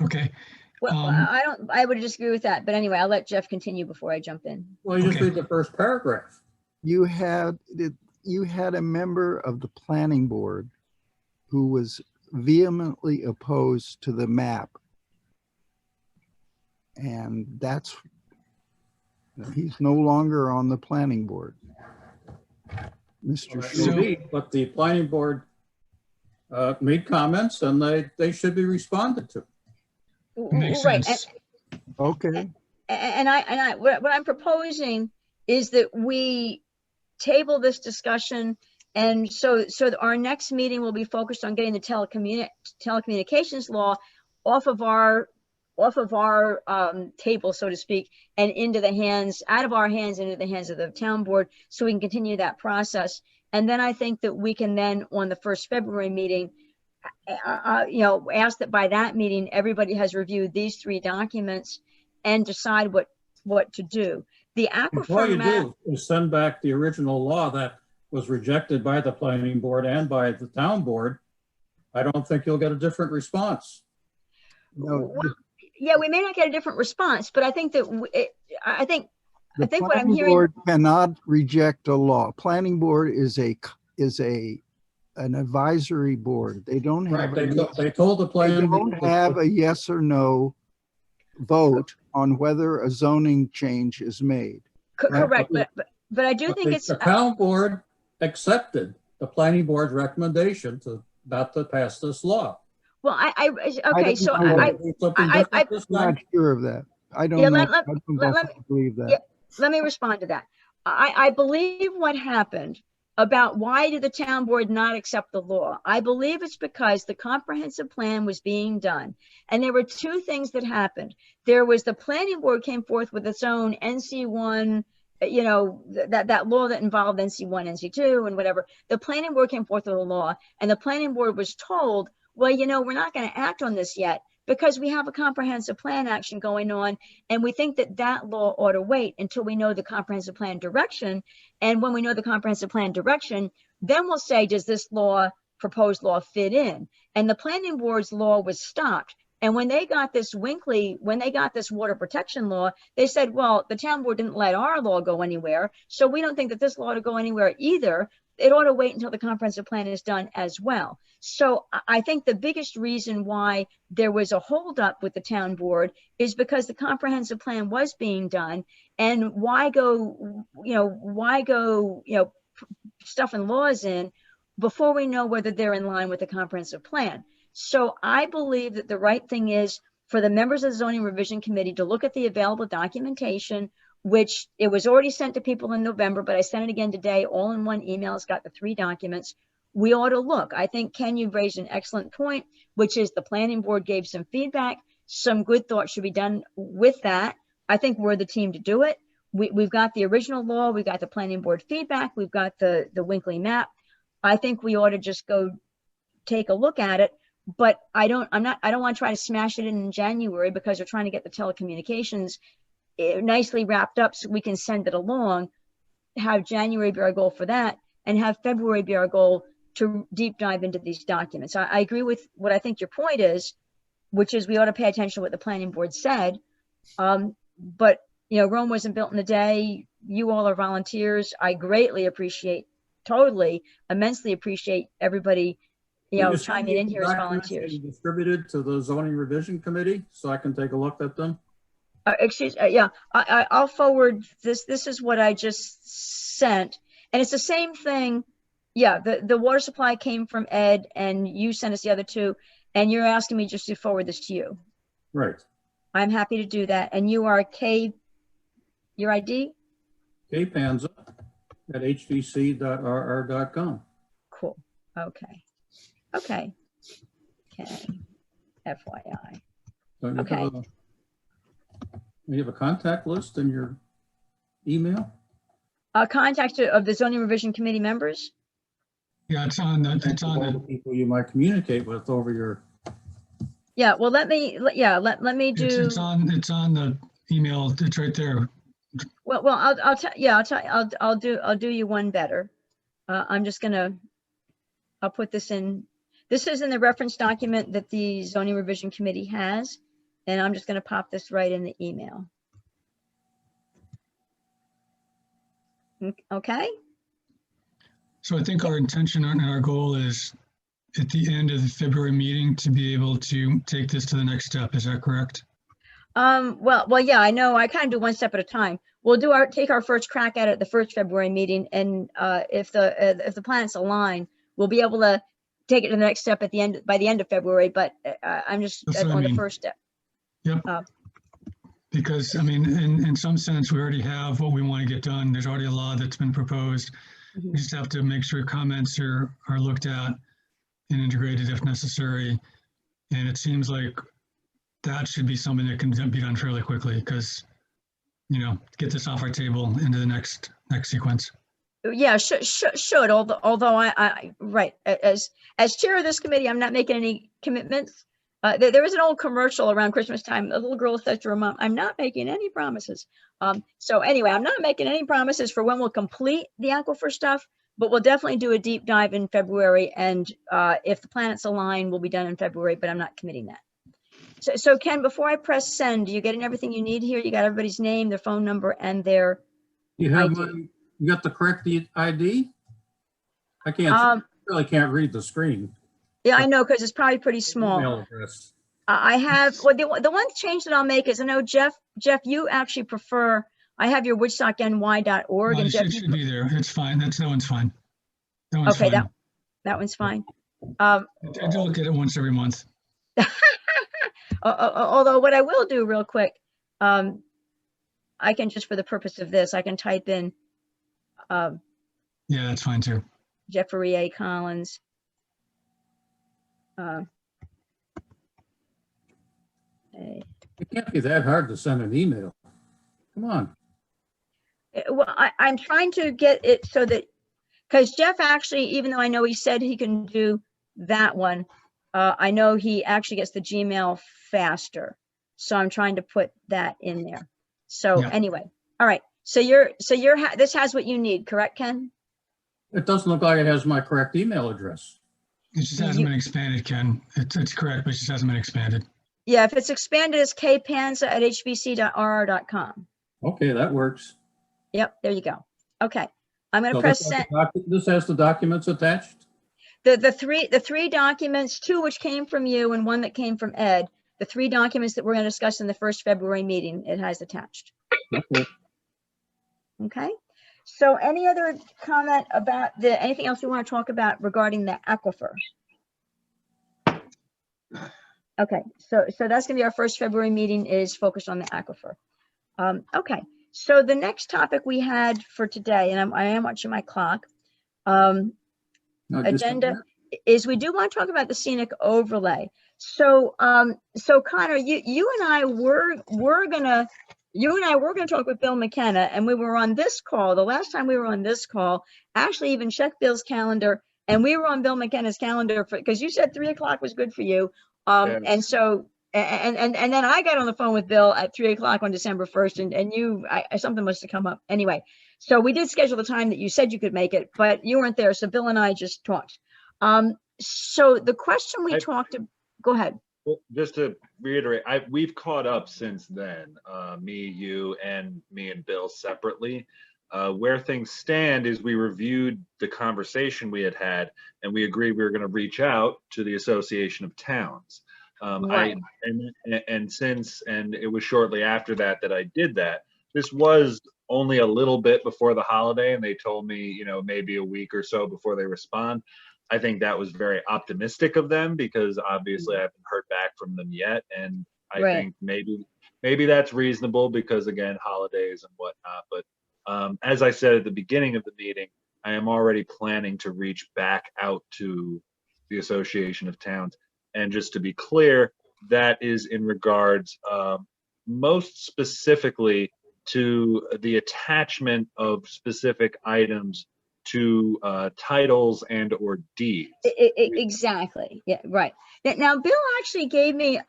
Okay. Well, I would disagree with that, but anyway, I'll let Jeff continue before I jump in. Well, you just Okay. read the first paragraph. you had a member of the planning board who was vehemently opposed to the map. And he's no longer on the planning board. Mr. Well, that Schuler. may be, but the planning board made comments, and they should be responded to. Makes Right. sense. Okay, And what I'm proposing is that we table this discussion. And so our next meeting will be focused on getting the telecommunications law off of our table, so to speak, and out of our hands into the hands of the town board, so we can continue that process. And then I think that we can then, on the first February meeting, ask that by that meeting, everybody has reviewed these 3 documents and decide what to do. The All aquifer you map, do is send back the original law that was rejected by the planning board and by the town board. I don't think you'll get a different response. no, yeah, we may not get a different response, but I think that I think the what I'm planning hearing. board cannot reject a law. Planning board is an advisory board. They don't have. Right, they told the They planning don't board. have a yes or no vote on whether a zoning change is made. Correct, but I do But think it's. the town board accepted the planning board's recommendation not to pass this law. Well, okay, so don't know I Something I- different this I'm not time? sure of that. I don't Yeah, know. let- I don't believe that. yeah. Let me respond to that. I believe what happened about why did the town board not accept the law? I believe it's because the comprehensive plan was being done. And there were 2 things that happened. There was the planning board came forth with its own NC1, that law that involved NC1, NC2 and whatever. The planning board came forth with a law, and the planning board was told, well, we're not going to act on this yet because we have a comprehensive plan action going on. And we think that law ought to wait until we know the comprehensive plan direction. And when we know the comprehensive plan direction, then we'll say, does this proposed law fit in? And the planning board's law was stopped And when they got this water protection law, they said, well, the town board didn't let our law go anywhere, so we don't think that this law to go anywhere either. It ought to wait until the comprehensive plan is done as well. So I think the biggest reason why there was a holdup with the town board is because the comprehensive plan was being done, and why go stuffing laws in before we know whether they're in line with the comprehensive plan. So I believe that the right thing is for the members of the zoning revision committee to look at the available documentation, which it was already sent to people in November, but I sent it again today, all in one email. It's got the 3 documents. We ought to look. I think, Ken, you've raised an excellent point, which is the planning board gave some feedback. Some good thought should be done with that. I think we're the team to do it. We've got the original law. We've got the planning board feedback. We've got the Winkley map. I think we ought to just go take a look at it. But I don't want to try to smash it in January, because we're trying to get the telecommunications nicely wrapped up so we can send it along, have January be our goal for that, and have February be our goal to deep dive into these documents. I agree with what I think your point is, which is we ought to pay attention to what the planning board said. But, Rome wasn't built in a day. You all are volunteers. I greatly appreciate, immensely appreciate everybody, chiming in here as volunteers. Distributed to the zoning revision committee so I can take a look at them. I'll forward this. This is what I just sent, and it's the same thing. Yeah, the water supply came from Ed, and you sent us the other 2, and you're asking me just to forward this to you. Right. I'm happy to do that. And you are your ID? Panza at hvc.rr.com. Cool. Okay. FYI. Okay. You have a contact list in your email? Contact of the zoning revision committee members? Yeah, it's on the People you might communicate with over your. Yeah, well, let me do. It's on the email. It's right there. Well, I'll do you one better. I'll put this in. This is in the reference document that the zoning revision committee has, and I'm just going to pop this right in the email. Okay. So I think our intention and our goal is at the end of the February meeting to be able to take this to the next step. Is that correct? Well, yeah, I know. I kind of do one step at a time. We'll take our first crack at it at the first February meeting, and if the planets align, we'll be able to take it to the next step by the end of February. But I'm just on the first step. Yep. Because I mean, in some sense, we already have what we want to get done. There's already a law that's been proposed. Mm-hmm. We just have to make sure comments are looked at and integrated if necessary. And it seems like that should be something that can be done fairly quickly, because, get this off our table into the next sequence. Yeah, should. Although I right, as chair of this committee, I'm not making any commitments. There was an old commercial around Christmas time. A little girl said to her mom, "I'm not making any promises." So anyway, I'm not making any promises for when we'll complete the aquifer stuff, but we'll definitely do a deep dive in February. And if the planets align, we'll be done in February, but I'm not committing that. So Ken, before I press send, are you getting everything you need here? You got everybody's name, their phone number, and their You have ID. You got the correct ID? I really can't read the screen. Yeah, I know, because it's probably pretty small. Email address. I have, well, the one change that I'll make is, I know Jeff, you actually prefer, I have your woodstockny.org. No, and it Jeff, should be there. It's fine. That one's fine. That one's okay, fine. that one's fine. I do look at it once every month. Although what I will do real quick, I can just, for the purpose of this, I can type in Yeah, that's fine too. Jeffrey A. Collins. It can't be that hard to send an email. Come on. Well, I'm trying to get it so that, because Jeff actually, even though I know he said he can do that one, I know he actually gets the Gmail faster. So I'm trying to put that in there. So Yeah. anyway, all right. So this has what you need, correct, Ken? It doesn't look like it has my correct email address. It just hasn't been expanded, Ken. It's correct, but it just hasn't been expanded. Yeah, if it's expanded, it's kpanza@hbc.rr.com. Okay, that works. Yep, there you go. Okay, I'm gonna So press this send. this has the documents attached? The three documents, two which came from you and one that came from Ed, the three documents that we're gonna discuss in the first February meeting, it has attached. Okay. Okay, so any other comment about anything else you want to talk about regarding the aquifer? Okay, so that's gonna be our first February meeting, is focused on the aquifer. Okay, so the next topic we had for today, and I am watching my clock, Now, just a agenda, minute. is we do want to talk about the scenic overlay. So Connor, you and I were gonna talk with Bill McKenna, and we were on this call. The last time we were on this call, actually even checked Bill's calendar, and we were on Bill McKenna's calendar because you said 3 o'clock was good for you. And Yes. so, and then I got on the phone with Bill at 3 o'clock on December 1st, and something must have come up. Anyway, so we did schedule the time that you said you could make it, but you weren't there. So Bill and I just talked. So the question we talked to, go ahead. Well, just to reiterate, we've caught up since then, me, you, and me and Bill separately. Where things stand is we reviewed the conversation we had, and we agreed we were going to reach out to the Association of Towns. Right. And it was shortly after that I did that. This was only a little bit before the holiday, and they told me, maybe a week or so before they respond. I think that was very optimistic of them, because obviously I haven't heard back from them yet, and I think maybe that's reasonable, because again, holidays and whatnot. But as I said at the beginning of the meeting, I am already planning to reach back out to the Association of Towns. And just to be clear, that is in regards most specifically to the attachment of specific items to titles and or deeds. Exactly. Yeah, right. Now, Bill actually gave me,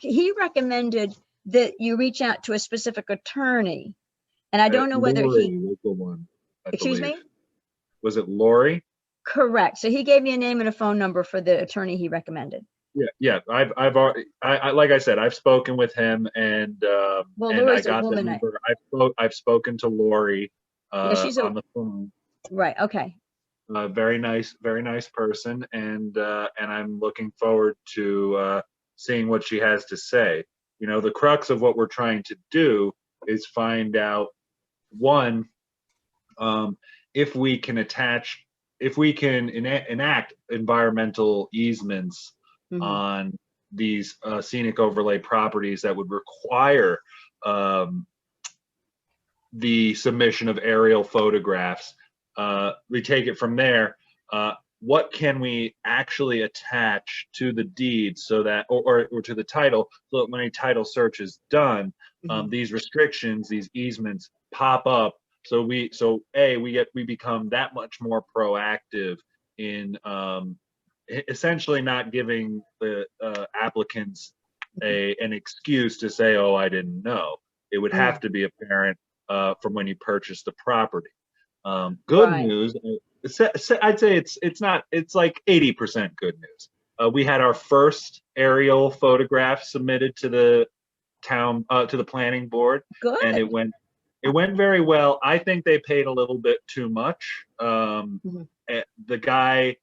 he recommended that you reach out to a specific attorney. And I don't know whether Lori was the one, I excuse believe. me? Was it Lori? Correct. So he gave me a name and a phone number for the attorney he recommended. Yeah. I've already, like I said, I've spoken with him, and Well, and I Lori's a got the woman. number. I've spoken to Lori Yeah, she's on the phone. right. Okay. Very nice person, and I'm looking forward to seeing what she has to say. The crux of what we're trying to do is find out, one, if we can enact environmental easements on these scenic overlay properties that would require the submission of aerial photographs. We take it from there. What can we actually attach to the deed, so that, or to the title, so that when a title search is done, these restrictions, these easements pop up. So we become that much more proactive in essentially not giving the applicants an excuse to say, "Oh, I didn't know." It would have to be apparent from when you purchase the property. Good news, I'd say it's like 80% good news. We had our first aerial photograph submitted to the town, to the planning board. Good. And it went very well. I think they paid a little bit too much. The guy,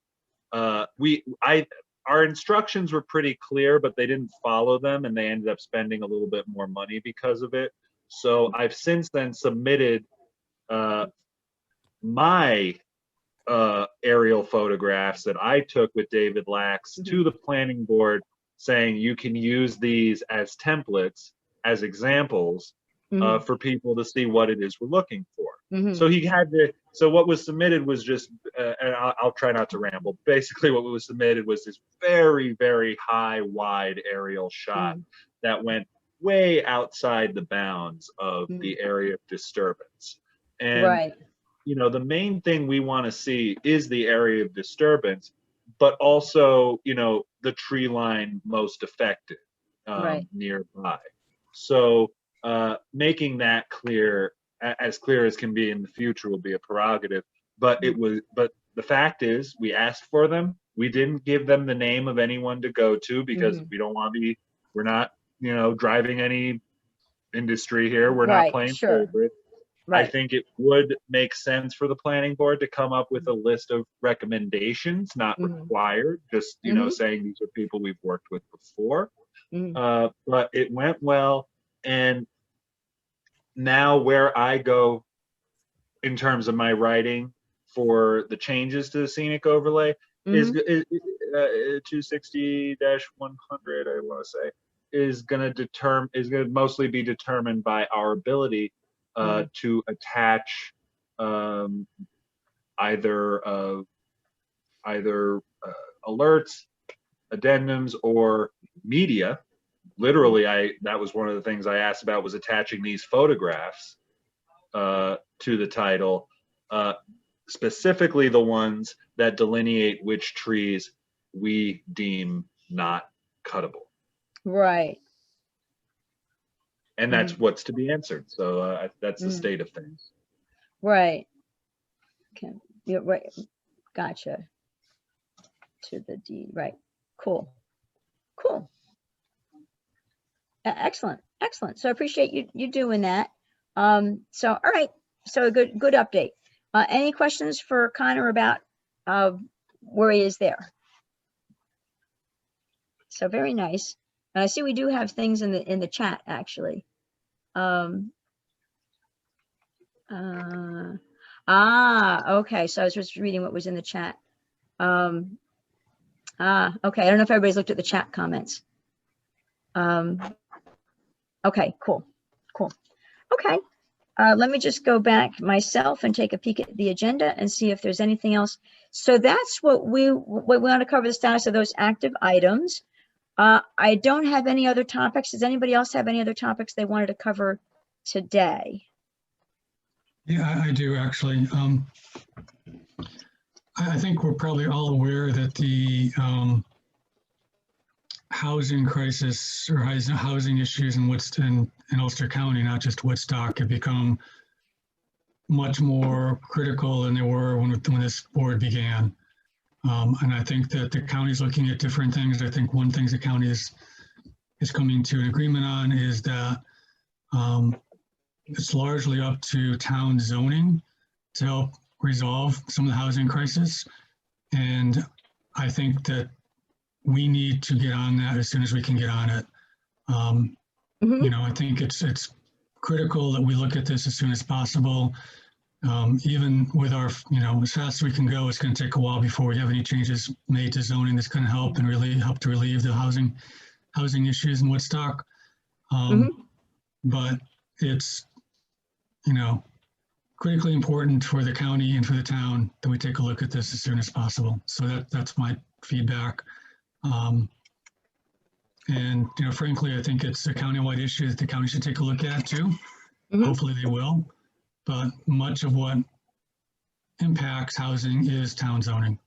our instructions were pretty clear, but they didn't follow them, and they ended up spending a little bit more money because of it. So I've since then submitted my aerial photographs that I took with David Lax to the planning board, saying you can use these as templates, as examples, for people to see what it is we're looking for. So so what was submitted was just, and I'll try not to ramble. Basically, what was submitted was this very, very high, wide aerial shot that went way outside the bounds of the area of disturbance. And the main thing we want to see is the area of disturbance, but also, the tree line most affected nearby. So making that clear, as clear as can be in the future, will be a prerogative. But the fact is, we asked for them. We didn't give them the name of anyone to go to, because we don't want to be, we're not driving any industry here. We're Right, not playing sure. favorites. I Right. think it would make sense for the planning board to come up with a list of recommendations, not Mhm. required, just, Mhm. saying these are people we've worked with before. Mhm. But it went well. And now where I go in terms of my writing for the changes to the scenic overlay is Mhm. 260-100, I want to say, is going to mostly be determined by our ability to attach either alerts, addendums, or media. Literally, that was one of the things I asked about, was attaching these photographs to the title, specifically the ones that delineate which trees we deem not cuttable. Right. And that's what's to be answered. So that's the state of things. Right. Okay. Yeah, right. Gotcha. To the D. Right. Cool. Cool. Excellent. Excellent. So I appreciate you doing that. So all right. So a good update. Any questions for Connor about where he is there? So very nice. And I see we do have things in the chat actually. Okay. So I was just reading what was in the chat. Okay. I don't know if everybody's looked at the chat comments. Okay, cool. Okay. Let me just go back myself and take a peek at the agenda and see if there's anything else. So that's what we want to cover, the status of those active items. I don't have any other topics. Does anybody else have any other topics they wanted to cover today? Yeah, I do actually. I think we're probably all aware that the housing crisis or housing issues in Ulster County, not just Woodstock, have become much more critical than they were when this board began. And I think that the county's looking at different things. I think one thing the county is coming to an agreement on is that it's largely up to town zoning to help resolve some of the housing crisis. And I think that we need to get on that as soon as we can get on it. I think it's critical that we look at this as soon as possible. Even with our, as fast as we can go, it's going to take a while before we have any changes made to zoning that's going to help and really help to relieve the housing issues in Woodstock. But it's, critically important for the county and for the town that we take a look at this as soon as possible. So that's my feedback. And, frankly, I think it's a countywide issue that the county should take a look at too. Hopefully they will. But much of what impacts housing is town zoning.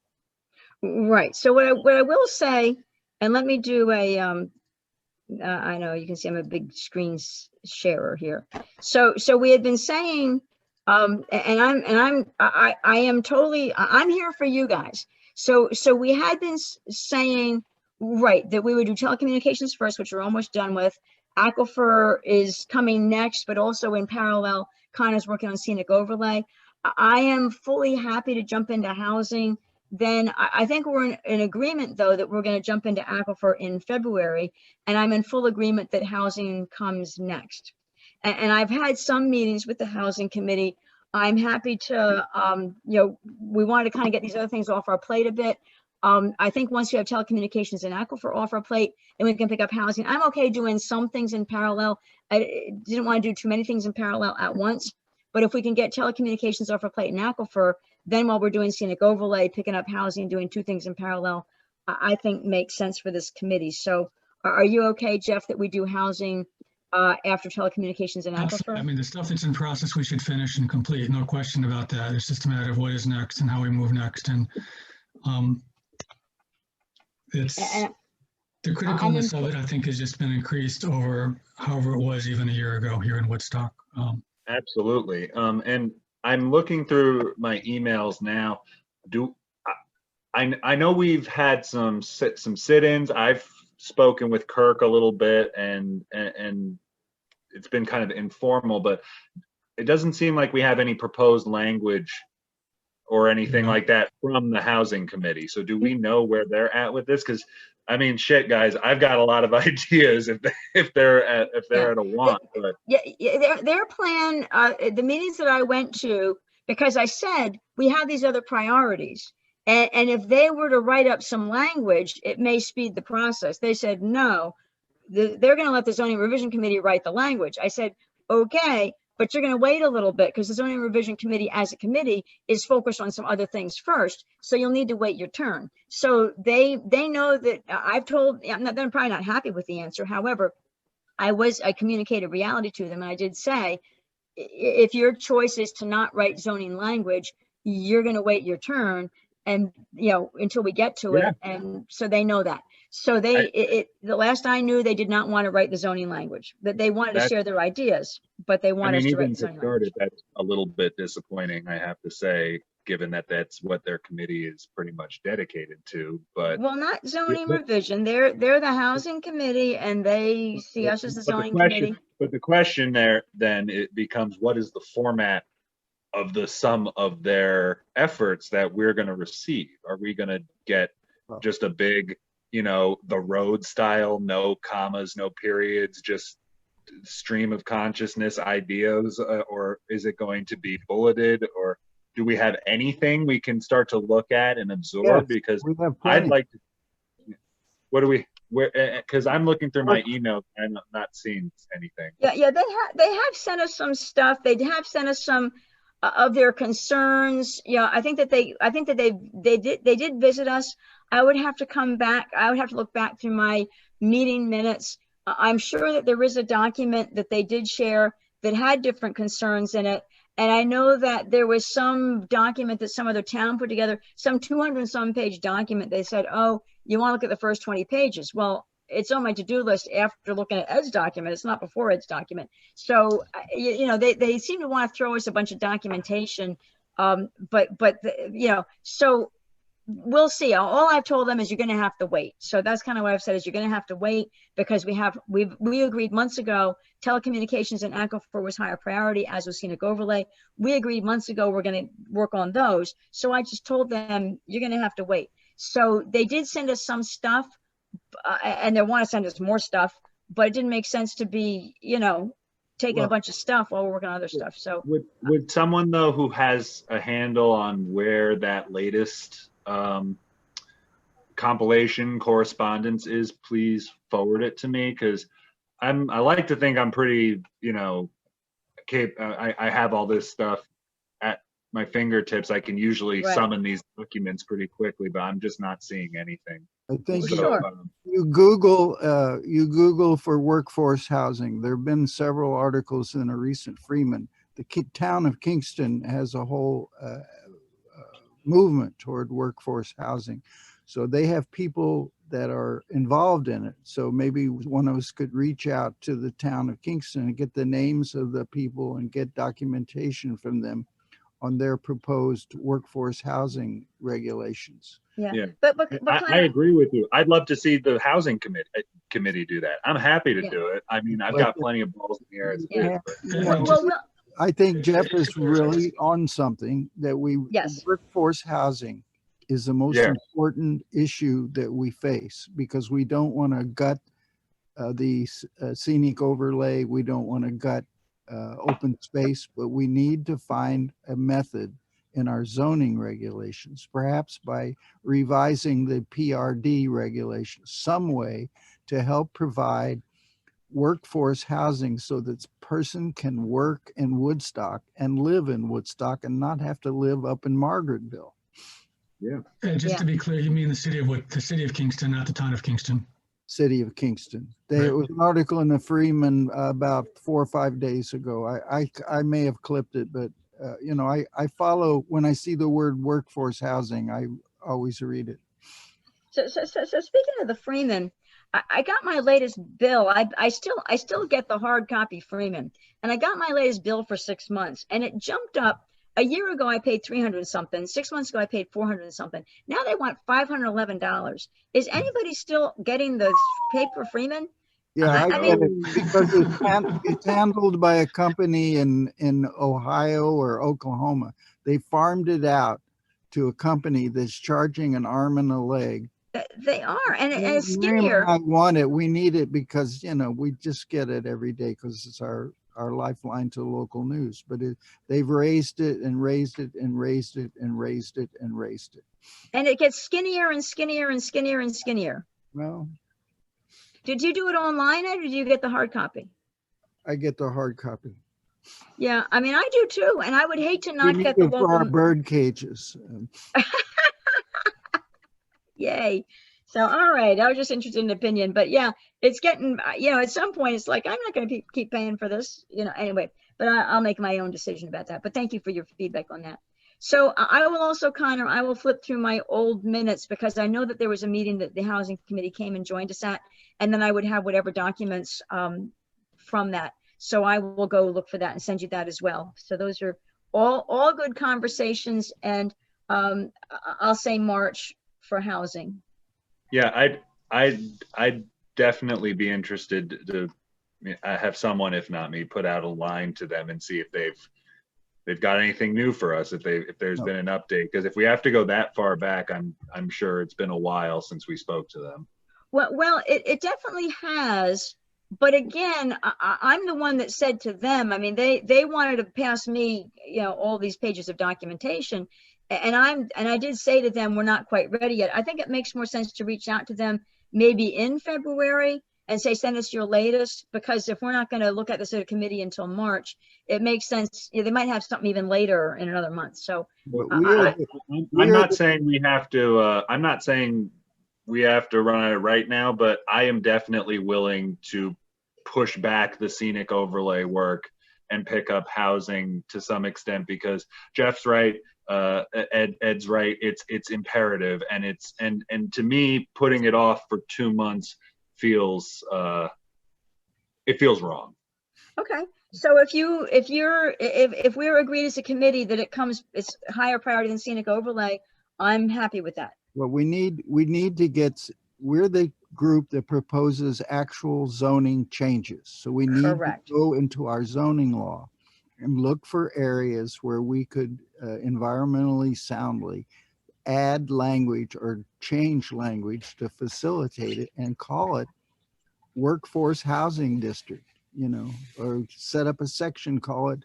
Right. So what I will say, and let me do a, I know you can see I'm a big screen sharer here. So we had been saying, and I am totally, I'm here for you guys. So we had been saying, right, that we would do telecommunications first, which we're almost done with. Aquifer is coming next, but also in parallel, Connor's working on scenic overlay. I am fully happy to jump into housing. Then I think we're in agreement, though, that we're going to jump into Aquifer in February, and I'm in full agreement that housing comes next. And I've had some meetings with the housing committee. I'm happy to, we wanted to kind of get these other things off our plate a bit. I think once you have telecommunications and Aquifer off our plate, then we can pick up housing. I'm okay doing some things in parallel. I didn't want to do too many things in parallel at once, but if we can get telecommunications off our plate and Aquifer, then while we're doing scenic overlay, picking up housing, doing two things in parallel, I think makes sense for this committee. So are you okay, Jeff, that we do housing after telecommunications and Aquifer? I mean, the stuff that's in process, we should finish and complete. No question about that. It's just a matter of what is next and how we move next. And it's the criticalness of it, I think, has just been increased over however it was even a year ago here in Woodstock. Absolutely. And I'm looking through my emails now. I know we've had some sit-ins. I've spoken with Kirk a little bit, and it's been kind of informal, but it doesn't seem like we have any proposed language or anything like that from the housing committee. So do we know where they're at with this? Because I mean, shit, guys, I've got a lot of ideas if they're at a want. But Yeah, their plan, the meetings that I went to, because I said we have these other priorities, and if they were to write up some language, it may speed the process. They said no, they're going to let the zoning revision committee write the language. I said okay, but you're going to wait a little bit because the zoning revision committee as a committee is focused on some other things first. So you'll need to wait your turn. So they know that I've told, they're probably not happy with the answer. However, I communicated reality to them. And I did say, if your choice is to not write zoning language, you're going to wait your turn and, until we get to it. And so they know that. So the last I knew, they did not want to write the zoning language, that they wanted to share their ideas, but they want us to write the zoning language. That's a little bit disappointing, I have to say, given that that's what their committee is pretty much dedicated to. But well, not zoning revision. They're the housing committee, and they see us as the zoning committee. But the question there then it becomes, what is the format of the sum of their efforts that we're going to receive? Are we going to get just a big, the road style, no commas, no periods, just stream of consciousness ideas, or is it going to be bulleted, or do we have anything we can start to look at and absorb? Yes, because we have I'd plenty. like to, because I'm looking through my emails and I'm not seeing anything. Yeah, they have sent us some stuff. They have sent us some of their concerns. I think that they did visit us. I would have to come back. I would have to look back through my meeting minutes. I'm sure that there is a document that they did share that had different concerns in it. And I know that there was some document that some other town put together, some 200 and some page document. They said, oh, you want to look at the first 20 pages. Well, it's on my to-do list after looking at Ed's document. It's not before Ed's document. So, they seem to want to throw us a bunch of documentation. So we'll see. All I've told them is you're going to have to wait. So that's kind of what I've said is you're going to have to wait because we agreed months ago, telecommunications and aquifer was higher priority, as was scenic overlay. We agreed months ago, we're going to work on those. So I just told them you're going to have to wait. So they did send us some stuff and they want to send us more stuff, but it didn't make sense to be, taking a bunch of stuff while we're working on other stuff. So would someone though, who has a handle on where that latest compilation correspondence is, please forward it to me, because I like to think I'm pretty, I have all this stuff at my fingertips. I can usually summon these documents pretty quickly, but I'm just not seeing anything. I think Sure. you Google for workforce housing. There have been several articles in a recent Freeman. The town of Kingston has a whole movement toward workforce housing. So they have people that are involved in it. So maybe one of us could reach out to the town of Kingston and get the names of the people and get documentation from them on their proposed workforce housing regulations. Yeah. But I agree with you. I'd love to see the housing committee do that. I'm happy to do it. I mean, I've got plenty of balls in the air. I think Jeff is really on something that workforce housing is the most important issue that we face, because we don't want to gut the scenic overlay. We don't want to gut open space, but we need to find a method in our zoning regulations, perhaps by revising the PRD regulations, some way to help provide workforce housing so that person can work in Woodstock and live in Woodstock and not have to live up in Margaretville. Yeah. Just to be clear, you mean the city of Kingston, not the town of Kingston. City of Kingston. There was an article in the Freeman about 4 or 5 days ago. I may have clipped it, but I follow when I see the word workforce housing. I always read it. So speaking of the Freeman, I got my latest bill. I still get the hard copy Freeman, and I got my latest bill for 6 months, and it jumped up a year ago I paid 300 and something. 6 months ago I paid 400 and something. Now they want $511. Is anybody still getting the paper Freeman? Yeah, I I get it, mean, because it's handled by a company in Ohio or Oklahoma. They farmed it out to a company that's charging an arm and a leg. they are, and it's Mary and skinnier. I want it. We need it because, you know, we just get it every day because it's our lifeline to local news. But they've raised it and raised it and raised it and raised it and raised it. And it gets skinnier and skinnier and skinnier and skinnier. Well, Did you do it online, Ed, or did you get the hard copy? I get the hard copy. Yeah, I mean, I do too, and I would hate to We not need get the it for our local. bird cages. Yay. So, all right, I was just interested in opinion, but yeah, it's getting, you know, at some point it's like, I'm not going to keep paying for this, you know, anyway, but I'll make my own decision about that. But thank you for your feedback on that. So I will also, Connor, I will flip through my old minutes because I know that there was a meeting that the Housing Committee came and joined us at, and then I would have whatever documents from that. So I will go look for that and send you that as well. So those are all good conversations, and I'll say March for housing. Yeah, I'd definitely be interested to have someone, if not me, put out a line to them and see if they've got anything new for us, if there's been an update. Because if we have to go that far back, I'm sure it's been a while since we spoke to them. Well, it definitely has. But again, I'm the one that said to them, I mean, they wanted to pass me, you know, all these pages of documentation. And I did say to them, we're not quite ready yet. I think it makes more sense to reach out to them maybe in February and say, send us your latest, because if we're not going to look at this at a committee until March, it makes sense. You know, they might have something even later in another month. So I'm not saying we have to, I'm not saying we have to run it right now, but I am definitely willing to push back the scenic overlay work and pick up housing to some extent, because Jeff's right. Ed's right. It's imperative, and to me, putting it off for 2 months feels it feels wrong. okay. So if we're agreed as a committee that it's higher priority than scenic overlay, I'm happy with that. Well, we need to get, we're the group that proposes actual zoning changes. So we need Correct. to go into our zoning law and look for areas where we could environmentally soundly add language or change language to facilitate it and call it workforce housing district, you know, or set up a section, call it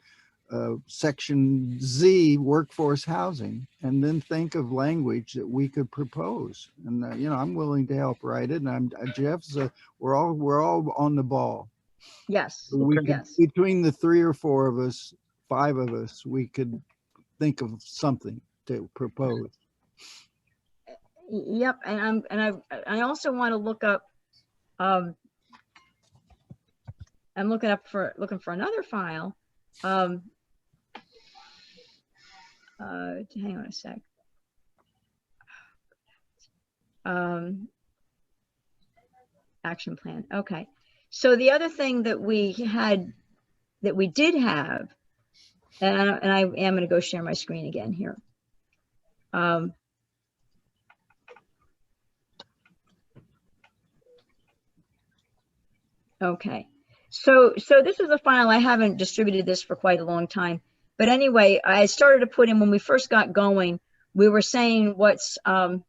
section Z workforce housing, and then think of language that we could propose. And you know, I'm willing to help write it, and Jeff's we're all on the ball. Yes. We could, Yes. between the 3 or 4 of us, 5 of us, we could think of something to propose. Yep. And I also want to look up. I'm looking for another file. Hang on a sec. Action plan. Okay. So the other thing that we did have, and I am going to go share my screen again here. Okay. So this is a file. I haven't distributed this for quite a long time. But anyway, I started to put in, when we first got going, we were saying what's, I'm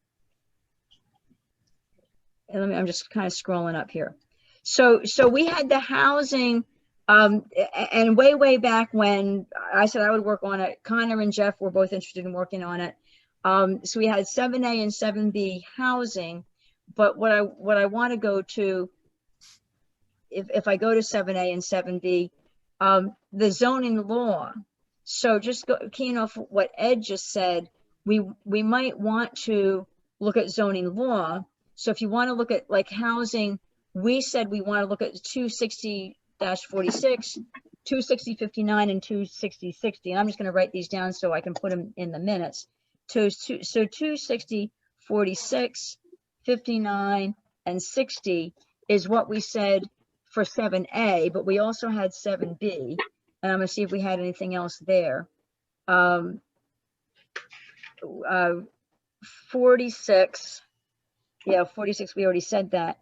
just kind of scrolling up here. So we had the housing, and way back when I said I would work on it, Connor and Jeff were both interested in working on it. So we had 7A and 7B housing, but what I want to go to, if I go to 7A and 7B, the zoning law. So just keying off what Ed just said, we might want to look at zoning law. So if you want to look at like housing, we said we want to look at 260-46, 260-59, and 260-60. And I'm just going to write these down so I can put them in the minutes. So 260, 46, 59, and 60 is what we said for 7A, but we also had 7B. And I'm going to see if we had anything else there. um, 46, yeah, 46, we already said that,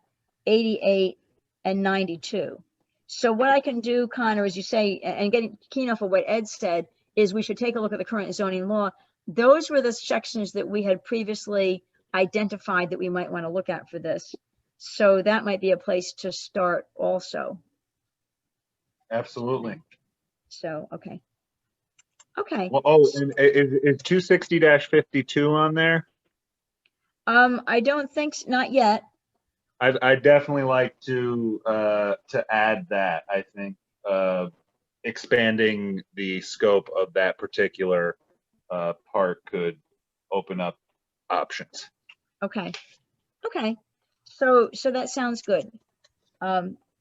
88 and 92. So what I can do, Connor, as you say, and getting keen off of what Ed said, is we should take a look at the current zoning law. Those were the sections that we had previously identified that we might want to look at for this. So that might be a place to start also. Absolutely. So, okay. Okay. Well, oh, and is 260-52 on there? I don't think, not yet. I definitely like to add that. I think expanding the scope of that particular part could open up options. Okay. Okay. So that sounds good.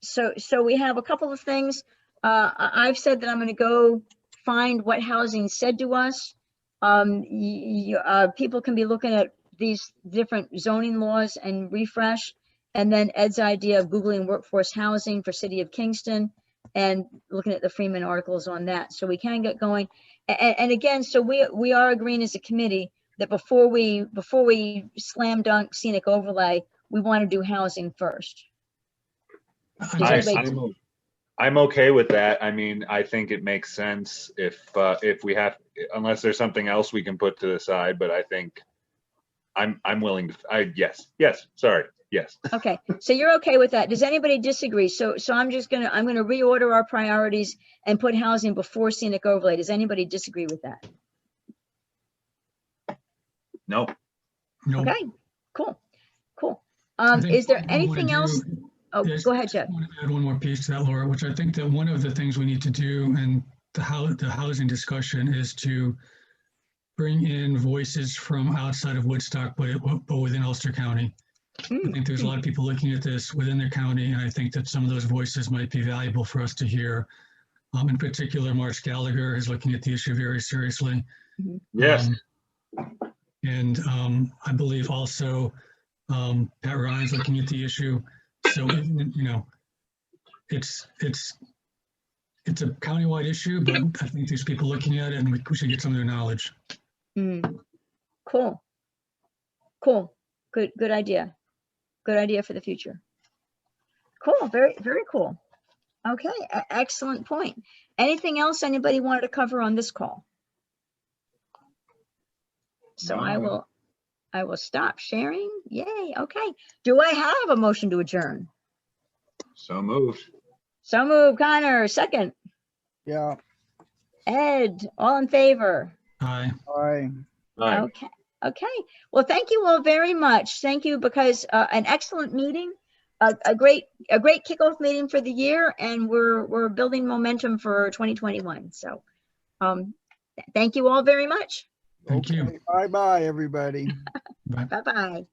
So we have a couple of things. I've said that I'm going to go find what housing said to us. People can be looking at these different zoning laws and refresh. And then Ed's idea of Googling workforce housing for City of Kingston and looking at the Freeman articles on that. So we can get going. And again, so we are agreeing as a committee that before we slam dunk scenic overlay, we want to do housing first. Does anybody- I'm okay with that. I mean, I think it makes sense if we have, unless there's something else we can put to the side, but I think I'm willing to, yes, sorry, yes. Okay, so you're okay with that. Does anybody disagree? So I'm gonna reorder our priorities and put housing before scenic overlay. Does anybody disagree with that? No. No. Okay, cool. I think Is there what we wanna anything do else? Oh, is- go ahead, Jeff. I want to add one more piece to that, Laura, which I think that one of the things we need to do in the housing discussion is to bring in voices from outside of Woodstock, but within Ulster County. I think there's a lot of people looking at this within their county, and I think that some of those voices might be valuable for us to hear. In particular, Marsh Gallagher is looking at the issue very seriously. Yes. And I believe also Pat Ryan's looking at the issue. So, you know, it's a countywide issue, but I think there's people looking at it, and we should get some of their knowledge. Cool. Good idea. Good idea for the future. Cool. Very, very cool. Okay. Excellent point. Anything else anybody wanted to cover on this call? So No. I will stop sharing. Yay. Okay. Do I have a motion to adjourn? So moved. So moved. Connor, second. Yeah, Ed, all in favor? Aye. I, Aye. Okay. Okay. Well, thank you all very much. Thank you, because an excellent meeting, a great kickoff meeting for the year, and we're building momentum for 2021. So, thank you all very much. Thank you. okay, bye-bye, everybody. Bye. Bye-bye.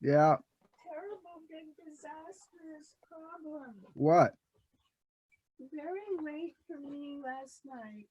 Yeah, Terrible big disastrous problem. what? Very late for me last night.